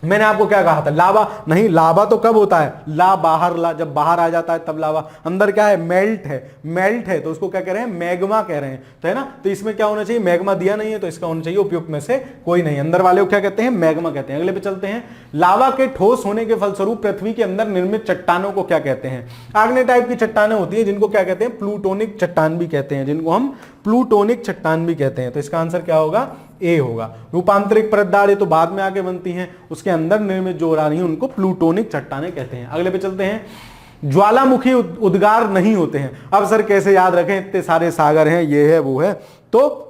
मैंने आपको क्या कहा था, लावा नहीं, लावा तो कब होता है, ला बाहर, ला जब बाहर आ जाता है तब लावा। अंदर क्या है, मेल्ट है, मेल्ट है तो उसको क्या कह रहे हैं, मैग्मा कह रहे हैं, तो है ना। तो इसमें क्या होना चाहिए, मैग्मा दिया नहीं है तो इसका होना चाहिए उपयुक्त में से कोई नहीं। अंदर वाले को क्या कहते हैं, मैग्मा कहते हैं। अगले पे चलते हैं, लावा के ठोस होने के फलस्वरूप पृथ्वी के अंदर निर्मित चट्टानों को क्या कहते हैं। आग्नेय टाइप की चट्टानें होती है जिनको क्या कहते हैं, प्लूटोनिक चट्टान भी कहते हैं, जिनको हम प्लूटोनिक चट्टान भी कहते हैं। तो इसका आंसर क्या होगा, ए होगा। रूपांतरिक परतदार, ये तो बाद में आके बनती हैं, उसके अंदर निर्मित जो हो रही है उनको प्लूटोनिक चट्टानें कहते हैं। अगले पे चलते हैं, ज्वालामुखी उद्गार नहीं होते हैं। अब सर कैसे याद रखें, इतने सारे सागर हैं, ये है वो है, तो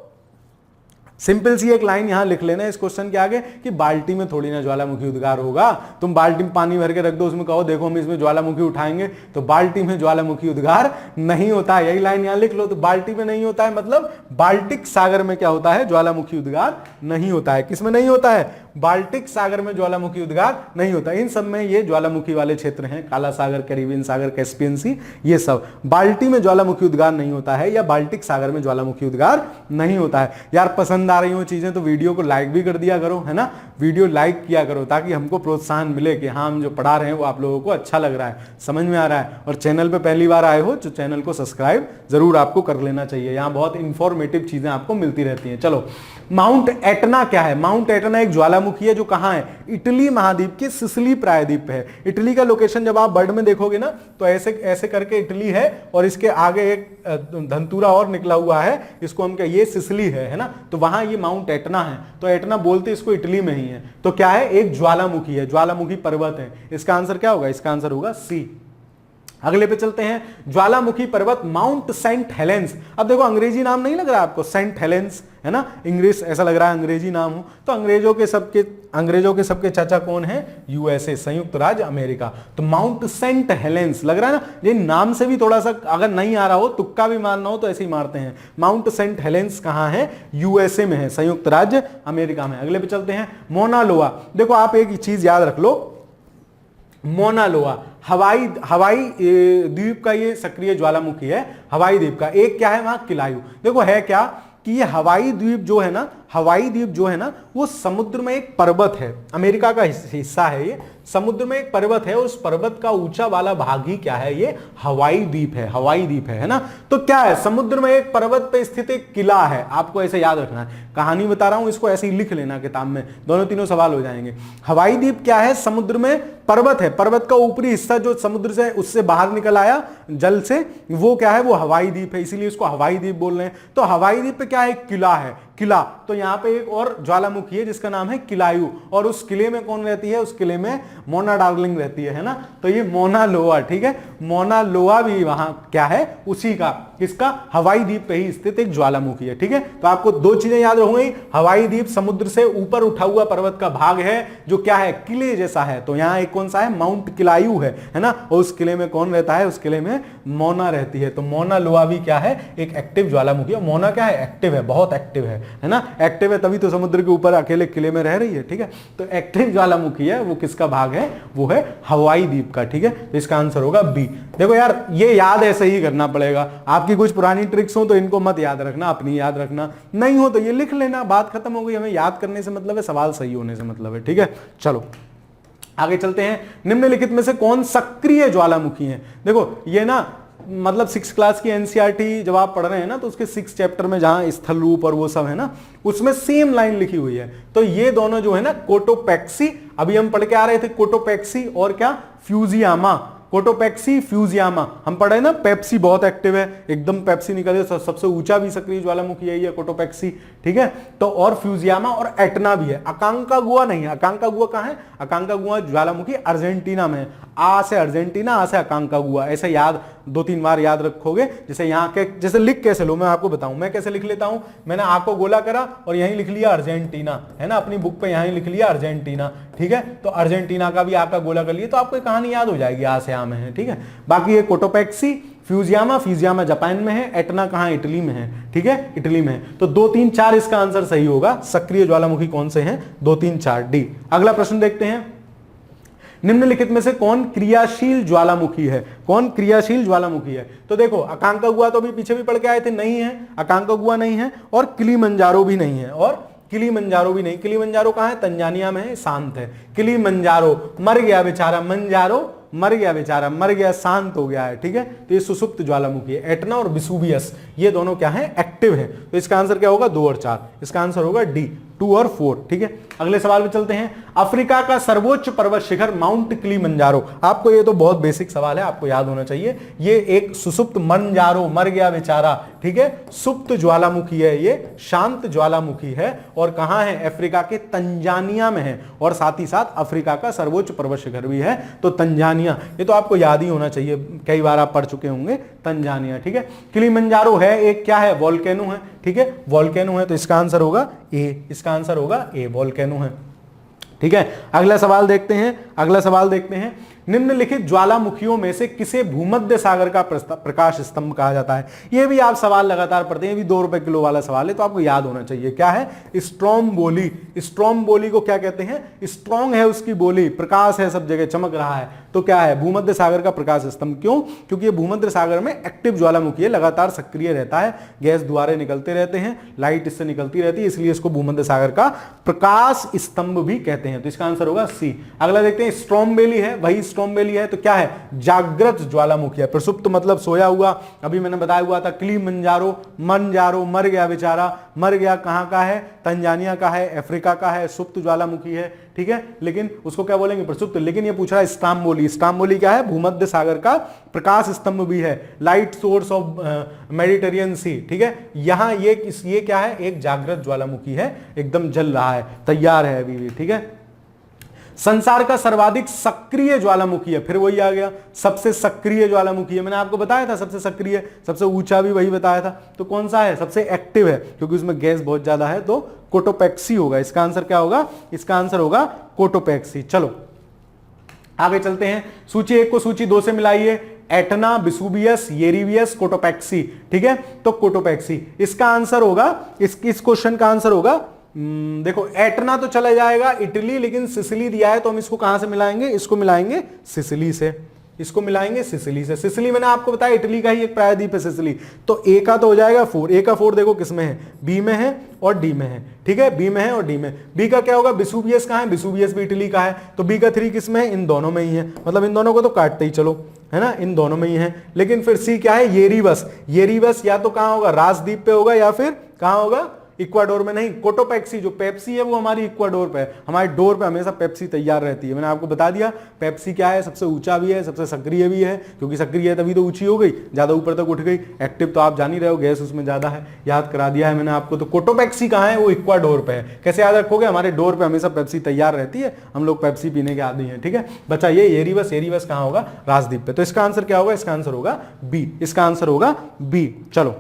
सिंपल सी एक लाइन यहां लिख लेना इस क्वेश्चन के आगे कि बाल्टी में थोड़ी ना ज्वालामुखी उद्गार होगा। तुम बाल्टी में पानी भर के रख दो, उसमें कहो देखो हम इसमें ज्वालामुखी उठाएंगे, तो बाल्टी में ज्वालामुखी उद्गार नहीं होता है, यही लाइन यहां लिख लो। तो बाल्टी में नहीं होता है मतलब बाल्टिक सागर में क्या होता है, ज्वालामुखी उद्गार नहीं होता है। किसमें नहीं होता है, बाल्टिक सागर में ज्वालामुखी उद्गार नहीं होता। इन सब में ये ज्वालामुखी वाले क्षेत्र हैं, काला सागर, कैरिबियन सागर, कैस्पियन सी, ये सब। बाल्टी में ज्वालामुखी उद्गार नहीं होता है या बाल्टिक सागर में ज्वालामुखी उद्गार नहीं होता है। यार पसंद आ रही हो चीजें तो वीडियो को लाइक भी कर दिया करो, है ना, वीडियो लाइक किया करो ताकि हमको प्रोत्साहन मिले कि हाँ हम जो पढ़ा रहे हैं वो आप लोगों को अच्छा लग रहा है, समझ में आ रहा है। और चैनल पे पहली बार आए हो तो चैनल को सब्सक्राइब जरूर आपको कर लेना चाहिए, यहाँ बहुत इंफॉर्मेटिव चीजें आपको मिलती रहती हैं। चलो, माउंट एटना क्या है, माउंट एटना एक ज्वालामुखी है जो कहां है, इटली महाद्वीप के सिसिली प्रायद्वीप पे है। इटली का लोकेशन जब आप बर्ड में देखोगे ना तो ऐसे ऐसे करके इटली है और इसके आगे एक धनतूरा और निकला हुआ है, इसको हम क्या, ये सिसिली है ना, तो वहां ये माउंट एटना है। तो एटना बोलते इसको इटली में ही है, तो क्या है, एक ज्वालामुखी है, ज्वालामुखी पर्वत है। इसका आंसर क्या होगा, इसका आंसर होगा सी। अगले पे चलते हैं, ज्वालामुखी पर्वत माउंट सेंट हेलेंस। अब देखो अंग्रेजी नाम नहीं लग रहा आपको, सेंट हेलेंस है ना, इंग्लिश ऐसा लग रहा है अंग्रेजी नाम हो, तो अंग्रेजों के सबके चाचा कौन है, यूएसए, संयुक्त राज्य अमेरिका। तो माउंट सेंट हेलेंस लग रहा है ना, ये नाम से भी थोड़ा सा अगर नहीं आ रहा हो, तुक्का भी मारना हो तो ऐसे ही मारते हैं। माउंट सेंट हेलेंस कहां है, यूएसए में है, संयुक्त राज्य अमेरिका में। अगले पे चलते हैं, मोना लोआ। देखो आप एक चीज याद रख लो, मोना लोआ हवाई द्वीप का ये सक्रिय ज्वालामुखी है, हवाई द्वीप का। एक क्या है वहां, किलायू। देखो है क्या कि ये हवाई द्वीप जो है ना, हवाई द्वीप जो है ना, वो समुद्र में एक पर्वत है, अमेरिका का हिस्सा है ये, समुद्र में एक पर्वत है, उस पर्वत का ऊंचा वाला भाग ही क्या है, ये हवाई द्वीप है, हवाई द्वीप है ना। तो क्या है, समुद्र में एक पर्वत पे स्थित एक किला है, आपको ऐसे याद रखना है, कहानी बता रहा हूं, इसको ऐसे ही लिख लेना किताब में, दोनों तीनों सवाल हो जाएंगे। हवाई द्वीप क्या है, समुद्र में पर्वत है, पर्वत का ऊपरी हिस्सा जो समुद्र से उससे बाहर निकल आया जल से, वो क्या है, वो हवाई द्वीप है, इसीलिए इसको हवाई द्वीप बोल रहे हैं। तो हवाई द्वीप पे क्या है, किला है, किला। तो यहां पे एक और ज्वालामुखी है जिसका नाम है किलायू, और उस किले में कौन रहती है, उस किले में मोना डार्लिंग रहती है ना। तो ये मोना लोआ, ठीक है, मोना लोआ भी वहां क्या है, उसी का, किसका, हवाई द्वीप पे ही स्थित एक ज्वालामुखी है, ठीक है। तो आपको दो चीजें याद रहोगी, हवाई द्वीप समुद्र से ऊपर उठा हुआ पर्वत का भाग है जो क्या है, किले जैसा है। तो यहाँ एक कौन सा है, माउंट किलायू है ना, और उस किले में कौन रहता है, उस किले में मोना रहती है। तो मोना लोआ भी क्या है, एक एक्टिव ज्वालामुखी है। मोना क्या है, एक्टिव है, बहुत एक्टिव है ना, एक्टिव है तभी तो समुद्र के ऊपर अकेले किले में रह रही है, ठीक है। तो एक्टिव ज्वालामुखी है, वो किसका भाग है, वो है हवाई द्वीप का, ठीक है। तो इसका आंसर होगा बी। देखो यार ये याद ऐसे ही करना पड़ेगा, आपकी कुछ पुरानी ट्रिक्स हो तो इनको मत याद रखना, अपनी याद रखना, नहीं हो तो ये लिख लेना, बात खत्म हो गई। हमें याद करने से मतलब है, सवाल सही होने से मतलब है, ठीक है। चलो आगे चलते हैं, निम्नलिखित में से कौन सक्रिय ज्वालामुखी है। देखो ये ना मतलब 6 क्लास की एनसीईआरटी जब आप पढ़ रहे हैं ना, तो उसके 6 चैप्टर में जहां स्थल रूप और वो सब है ना, उसमें सेम लाइन लिखी हुई है। तो ये दोनों जो है ना, कोटोपैक्सी, अभी हम पढ़ के आ रहे थे, कोटोपैक्सी और क्या, फ्यूजियामा, कोटोपैक्सी फ्यूजियामा हम पढ़े ना। पेप्सी बहुत एक्टिव है, एकदम पेप्सी निकले, सबसे ऊंचा भी सक्रिय ज्वालामुखी है कोटोपैक्सी, ठीक है। तो और फ्यूजियामा और एटना भी है। अकांकागुआ नहीं है, अकांकागुआ कहां है, अकांकागुआ ज्वालामुखी अर्जेंटीना में, आ से अर्जेंटीना, आ से अकांकागुआ, ऐसे याद 2-3 बार याद रखोगे। जैसे यहाँ के, जैसे लिख कैसे लो मैं आपको बताऊं, मैं कैसे लिख लेता हूं, मैंने आ को गोला करा और यहीं लिख लिया अर्जेंटीना, है ना, अपनी बुक पे यहीं लिख लिया अर्जेंटीना, ठीक है। तो अर्जेंटीना का भी आपका गोला कर लिया तो आपको कहानी याद हो जाएगी, आ से आ में है, ठीक है। बाकी ये कोटोपैक्सी, फ्यूजियामा जापान में है, एटना कहां, इटली में है, ठीक है, इटली में है। तो 2, 3, 4 इसका आंसर सही होगा। सक्रिय ज्वालामुखी कौन से हैं, 2, 3, 4 डी। अगला प्रश्न देखते हैं, निम्नलिखित में से कौन क्रियाशील ज्वालामुखी है, कौन क्रियाशील ज्वालामुखी है। तो देखो अकांकागुआ तो भी पीछे भी पढ़ के आए थे, नहीं है, अकांकागुआ नहीं है, और किलिमंजारो भी नहीं है, और किलीमंजारो भी नहीं, किलीमंजारो कहाँ है, तंजानिया में है, शांत है। किलीमंजारो मर गया बेचारा, मंजारो मर गया बेचारा, मर गया, शांत हो गया है, ठीक है। तो ये सुसुप्त ज्वालामुखी है। एटना और विसुवियस ये दोनों क्या है, एक्टिव है। तो इसका आंसर क्या होगा, 2 और 4, इसका आंसर होगा डी 2 और 4, ठीक है। अगले सवाल पे चलते हैं। अफ्रीका का सर्वोच्च पर्वत शिखर माउंट किलीमंजारो, आपको ये तो बहुत बेसिक सवाल है, आपको याद होना चाहिए। ये एक सुसुप्त, मंजारो मर गया बेचारा, ठीक है, सुप्त ज्वालामुखी है, ये शांत ज्वालामुखी है और कहां है, अफ्रीका के तंजानिया में है और साथ ही साथ अफ्रीका का सर्वोच्च पर्वत शिखर भी है। तो तंजानिया, ये तो आपको याद ही होना चाहिए, कई बार आप पढ़ चुके होंगे, तंजानिया, ठीक है। किलीमंजारो है एक क्या है, वोल्केनो है, ठीक है, वोल्केनो है। तो इसका आंसर होगा ए, इसका आंसर होगा ए, वोल्केनो है, ठीक है। अगला सवाल देखते हैं, अगला सवाल देखते हैं। निम्नलिखित ज्वालामुखियों में से किसे भूमध्य सागर का प्रकाश स्तंभ कहा जाता है। यह भी आप सवाल लगातार पढ़ते हैं, ये भी 2 रुपए किलो वाला सवाल है, तो आपको याद होना चाहिए। क्या है, स्ट्रोम्बोली। स्ट्रोम्बोली को क्या कहते हैं, स्ट्रॉन्ग है उसकी बोली, प्रकाश है सब जगह, चमक रहा है, तो क्या है, भूमध्य सागर का प्रकाश स्तंभ। क्यों, क्योंकि ये भूमध्य सागर में एक्टिव ज्वालामुखी है, लगातार सक्रिय रहता है, गैस द्वारे निकलते रहते हैं, लाइट इससे निकलती रहती है, इसलिए इसको भूमध्य सागर का प्रकाश स्तंभ भी कहते हैं। तो इसका आंसर होगा सी। अगला देखते हैं, स्ट्रोम्बेली है, वही स्ट्रोम्बेली है, तो क्या है, जागृत ज्वालामुखी है। प्रसुप्त मतलब सोया हुआ, अभी मैंने बताया हुआ था। किलीमंजारो, मंजारो मर गया बेचारा, मर गया, कहां का है, तंजानिया का है, अफ्रीका का है, सुप्त ज्वालामुखी है, ठीक है। लेकिन उसको क्या बोलेंगे, प्रसुप्त। लेकिन ये पूछ रहा है स्ट्रोम्बोली। स्ट्रोम्बोली क्या है, भूमध्य सागर का प्रकाश स्तंभ भी है, लाइट सोर्स ऑफ मेडिटेरियन सी, ठीक है। यहां ये क्या है, एक जागृत ज्वालामुखी है, एकदम जल रहा है, तैयार है अभी भी, ठीक है। संसार का सर्वाधिक सक्रिय ज्वालामुखी है, फिर वही आ गया, सबसे सक्रिय ज्वालामुखी है। मैंने आपको बताया था सबसे सक्रिय, सबसे ऊंचा भी वही बताया था। तो कौन सा है, सबसे एक्टिव है, क्योंकि उसमें गैस बहुत ज्यादा है, तो कोटोपैक्सी होगा। इसका आंसर क्या होगा, इसका आंसर होगा कोटोपैक्सी। चलो आगे चलते हैं। सूची 1 को सूची 2 से मिलाइए। एटना, विसुवियस, येरीवियस, कोटोपैक्सी, ठीक है। तो कोटोपैक्सी इसका आंसर होगा, इस क्वेश्चन का आंसर होगा, देखो एटना तो चला जाएगा इटली, लेकिन सिसिली दिया है, तो हम इसको कहां से मिलाएंगे, इसको मिलाएंगे सिसिली से, इसको मिलाएंगे सिसिली से। सिसिली मैंने आपको बताया इटली का ही एक प्रायद्वीप है सिसिली। तो ए का तो हो जाएगा 4, ए का 4 देखो किसमें है, बी में है और डी में है, ठीक है, बी में है और डी में। बी का क्या होगा, विसुवियस कहां है, विसुवियस भी इटली का है, तो बी का 3 किसमें है, इन दोनों में ही है, मतलब इन दोनों को तो काटते ही चलो, है ना, इन दोनों में ही है। लेकिन फिर सी क्या है, येरीवस। येरीवस या तो कहां होगा, राजद्वीप पे होगा, या फिर कहां होगा, इक्वाडोर में नहीं। कोटोपैक्सी जो पेप्सी है वो हमारी इक्वाडोर पे है, हमारे डोर पे हमेशा पेप्सी तैयार रहती है। मैंने आपको बता दिया पेप्सी क्या है, सबसे ऊंचा भी है, सबसे सक्रिय भी है, क्योंकि सक्रिय है तभी तो ऊंची हो गई, ज्यादा ऊपर तक उठ गई। एक्टिव तो आप जान ही रहे हो, गैस उसमें ज्यादा है, याद करा दिया है मैंने आपको। तो कोटोपैक्सी कहाँ है, वो इक्वाडोर पे है। कैसे याद रखोगे, हमारे डोर पे हमेशा पेप्सी तैयार रहती है, हम लोग पेप्सी पीने के आदी हैं, ठीक है। बच्चा ये येरीवस, येरीवस कहाँ होगा, राजद्वीप पे। तो इसका आंसर क्या होगा, इसका आंसर होगा बी, इसका आंसर होगा बी। चलो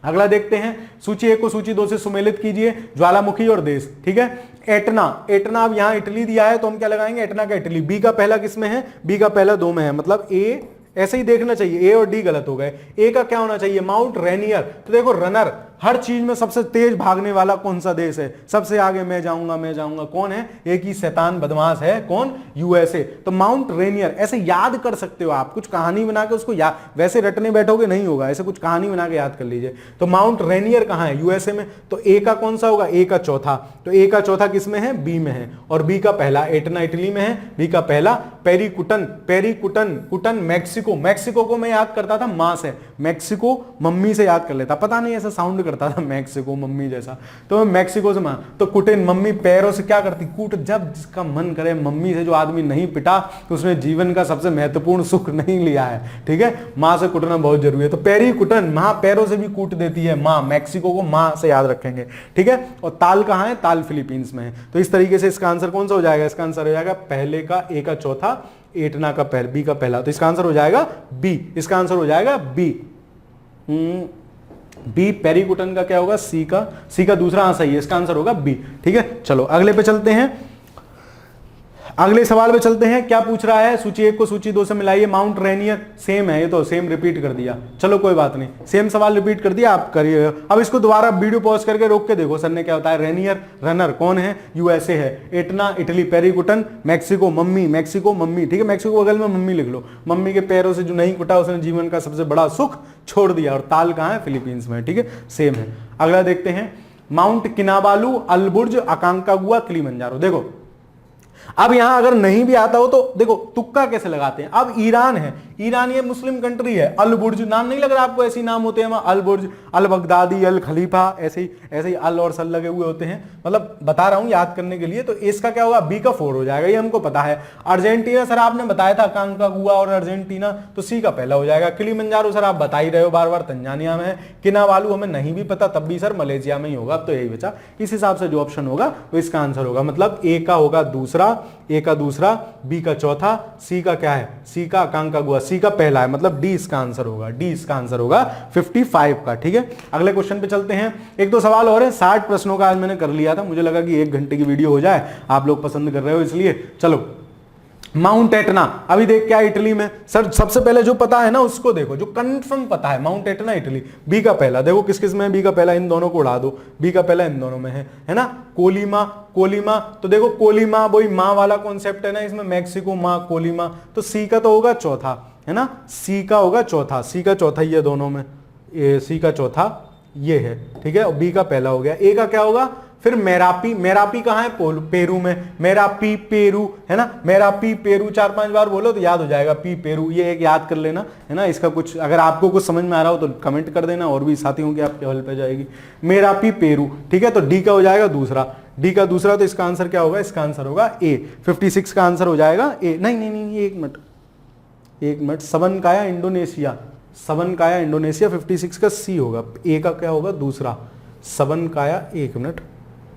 अगला देखते हैं। सूची 1 को सूची 2 से सुमेलित कीजिए, ज्वालामुखी और देश, ठीक है। एटना, एटना अब यहां इटली दिया है, तो हम क्या लगाएंगे, एटना का इटली। बी का पहला किस में है, बी का पहला 2 में है, मतलब ए, ऐसे ही देखना चाहिए, ए और डी गलत हो गए। ए का क्या होना चाहिए, माउंट रेनियर। तो देखो रनर, हर चीज में सबसे तेज भागने वाला कौन सा देश है, सबसे आगे मैं जाऊंगा मैं जाऊंगा, कौन है, एक ही शैतान बदमाश है, कौन, यूएसए। तो माउंट रेनियर ऐसे याद कर सकते हो आप, कुछ कहानी बना के उसको याद, वैसे रटने बैठोगे नहीं होगा, ऐसे कुछ कहानी बना के याद कर लीजिए। तो माउंट रेनियर कहां है, यूएसए में। तो ए का कौन सा होगा, ए का चौथा। तो ए का चौथा किस में है, बी में है, और बी का पहला, एटना इटली में है, बी का पहला पेरिकुटन, पेरिकुटन, कुटन मैक्सिको। मैक्सिको को मैं याद करता था मां से, मैक्सिको मम्मी से याद कर लेता, पता नहीं ऐसा साउंड करता था मैक्सिको मम्मी जैसा, तो मैं मैक्सिको से मां। तो कुटिन, मम्मी पैरों से क्या करती, कूट, जब जिसका मन करे। मम्मी से जो आदमी नहीं पिटा तो उसने जीवन का सबसे महत्वपूर्ण सुख नहीं लिया है, ठीक है। मां से कुटना बहुत जरूरी है। तो पेरिकुटन, मां पैरों से भी कूट देती है, मां, मैक्सिको को मां से याद रखेंगे, ठीक है। और ताल कहां है, ताल फिलीपींस में है। तो इस तरीके से इसका आंसर कौन सा हो जाएगा, इसका आंसर हो जाएगा पहले का, ए का चौथा, एटना का पहला, बी का पहला। तो इसका आंसर हो जाएगा बी, इसका आंसर हो जाएगा बी। बी पेरिकुटन का क्या होगा, सी का दूसरा, हाँ सही है, इसका आंसर होगा बी, ठीक है। चलो अगले पे चलते हैं, अगले सवाल पे चलते हैं। क्या पूछ रहा है, सूची 1 को सूची 2 से मिलाइए। माउंट रेनियर सेम है, ये तो सेम रिपीट कर दिया, चलो कोई बात नहीं, सेम सवाल रिपीट कर दिया, आप करिए। अब इसको दोबारा वीडियो पॉज करके रोक के देखो सर ने क्या बताया। रेनियर रनर कौन है, यूएसए है। Etna Italy, Paricutin Mexico, mummy, Mexico mummy, ठीक है। मैक्सिको बगल में मम्मी लिख लो, मम्मी के पैरों से जो नहीं कुटा उसने जीवन का सबसे बड़ा सुख छोड़ दिया। और ताल कहां है, फिलीपींस में, ठीक है, सेम है। अगला देखते हैं। Mount Kinabalu, Elburz, Aconcagua, Kilimanjaro. देखो अब यहां अगर नहीं भी आता हो तो देखो तुक्का कैसे लगाते हैं। अब ईरान है, ईरान ये मुस्लिम कंट्री है, अल बुर्ज नाम नहीं लग रहा आपको, ऐसे नाम होते हैं अल बुर्ज, अल बगदादी, अल खलीफा, ऐसे ही अल और सल लगे हुए होते हैं, मतलब बता रहा हूं याद करने के लिए। तो इसका क्या होगा, बी का 4 हो जाएगा, ये हमको पता है। अर्जेंटीना सर आपने बताया था कांकागुआ और अर्जेंटीना, तो सी का पहला हो जाएगा। किलिमंजारो सर आप बता ही रहे हो बार बार, तंजानिया में है। किनाबालू हमें नहीं भी पता तब भी सर मलेशिया में ही होगा, तो यही बचा। इस हिसाब से जो ऑप्शन होगा वो इसका आंसर होगा, मतलब ए का होगा दूसरा, ए का दूसरा, बी का चौथा, सी का क्या है, सी का अकांकागुआ, सी का पहला है, मतलब डी इसका आंसर होगा, डी इसका आंसर होगा 55 का। ठीक है, अगले क्वेश्चन पे चलते हैं। एक दो सवाल और है, 60 प्रश्नों का आज मैंने कर लिया था, मुझे लगा कि 1 घंटे की वीडियो हो जाए, आप लोग पसंद कर रहे हो इसलिए। चलो माउंट एटना अभी देख क्या इटली में, सर सबसे पहले जो पता है ना उसको देखो, जो कंफर्म पता है, माउंट एटना इटली, बी का पहला। देखो किस किस में है बी का पहला, इन दोनों को उड़ा दो, बी का पहला इन दोनों में है ना। कोलिमा, कोलिमा, तो देखो कोलिमा वही माँ वाला कॉन्सेप्ट है ना इसमें, मैक्सिको माँ कोलिमा, तो सी का तो होगा चौथा, है ना, सी का होगा चौथा, सी का चौथा ये दोनों में, सी का चौथा ये है। ठीक है, बी का पहला हो गया। ए का क्या होगा, फिर मेरापी, मेरापी कहाँ है, पेरू में, मेरापी पेरू, है ना, मेरापी पेरू 4-5 बार बोलो तो याद हो जाएगा, पी पेरू, ये एक याद कर लेना, है ना। इसका कुछ अगर आपको कुछ समझ में आ रहा हो तो कमेंट कर देना, और भी साथियों की आपके हेल्प हो जाएगी। मेरापी पेरू, ठीक है, तो डी का हो जाएगा दूसरा, डी का दूसरा, तो इसका आंसर क्या होगा, इसका आंसर होगा ए। 56 का आंसर हो जाएगा ए। नहीं, एक मिनट, सबनकाया इंडोनेशिया, सबनकाया इंडोनेशिया, 56 का सी होगा, ए का क्या होगा दूसरा, सबनकाया, एक मिनट,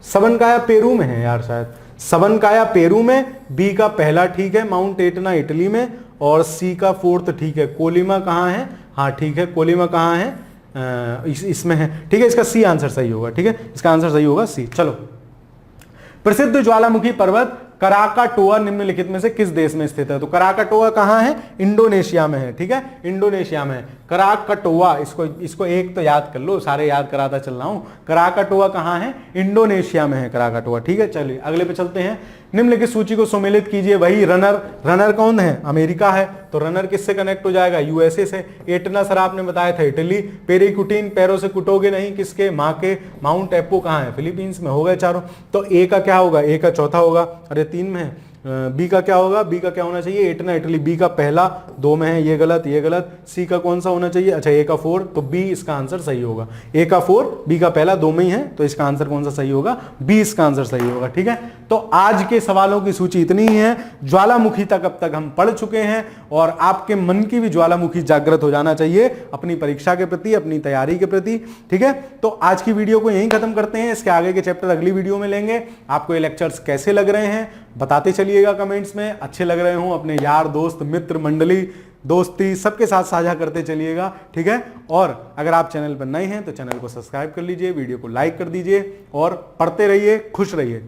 सबनकाया पेरू में है यार शायद, सबनकाया पेरू में, बी का पहला ठीक है, माउंट एटना इटली में, और सी का 4th ठीक है। कोलिमा कहाँ है, हाँ ठीक है, कोलिमा कहाँ है, इसमें है। ठीक है, इसका सी आंसर सही होगा। ठीक है, इसका आंसर सही होगा सी। चलो, प्रसिद्ध ज्वालामुखी पर्वत कराकाटोआ निम्नलिखित में से किस देश में स्थित है, तो कराकाटोआ कहाँ है, इंडोनेशिया में है। ठीक है, इंडोनेशिया में है कराकाटोआ, इसको एक तो याद कर लो, सारे याद कराता चल रहा हूं। कराकाटोआ कहाँ है, इंडोनेशिया में है कराकाटोआ। ठीक है, चलिए अगले पे चलते हैं। निम्नलिखित सूची को सम्मिलित कीजिए। वही रनर, रनर कौन है, अमेरिका है, तो रनर किससे कनेक्ट हो जाएगा, यूएसए से। एटना सर आपने बताया था इटली, पेरिकुटिन पैरों से कुटोगे नहीं, किसके, माँ के। माउंट एपो कहाँ है, फिलीपींस में, हो गए चारों। तो ए का क्या होगा, ए का चौथा होगा, अरे 3 में है। बी का क्या होगा, बी का क्या होना चाहिए, एटना इटली, बी का पहला, 2 में है, ये गलत, ये गलत। सी का कौन सा होना चाहिए, अच्छा ए का 4, तो बी इसका आंसर सही होगा। ए का 4, बी का पहला, 2 में ही है, तो इसका आंसर कौन सा सही होगा, बी इसका आंसर सही होगा। ठीक है, तो आज के सवालों की सूची इतनी ही है। ज्वालामुखी तक अब तक हम पढ़ चुके हैं, और आपके मन की भी ज्वालामुखी जागृत हो जाना चाहिए अपनी परीक्षा के प्रति, अपनी तैयारी के प्रति। ठीक है, तो आज की वीडियो को यहीं खत्म करते हैं, इसके आगे के चैप्टर अगली वीडियो में लेंगे। आपको ये लेक्चर्स कैसे लग रहे हैं बताते चलिएगा कमेंट्स में, अच्छे लग रहे हो अपने यार दोस्त मित्र मंडली दोस्ती सबके साथ साझा करते चलिएगा। ठीक है, और अगर आप चैनल पर नए हैं तो चैनल को सब्सक्राइब कर लीजिए, वीडियो को लाइक कर दीजिए, और पढ़ते रहिए, खुश रहिए।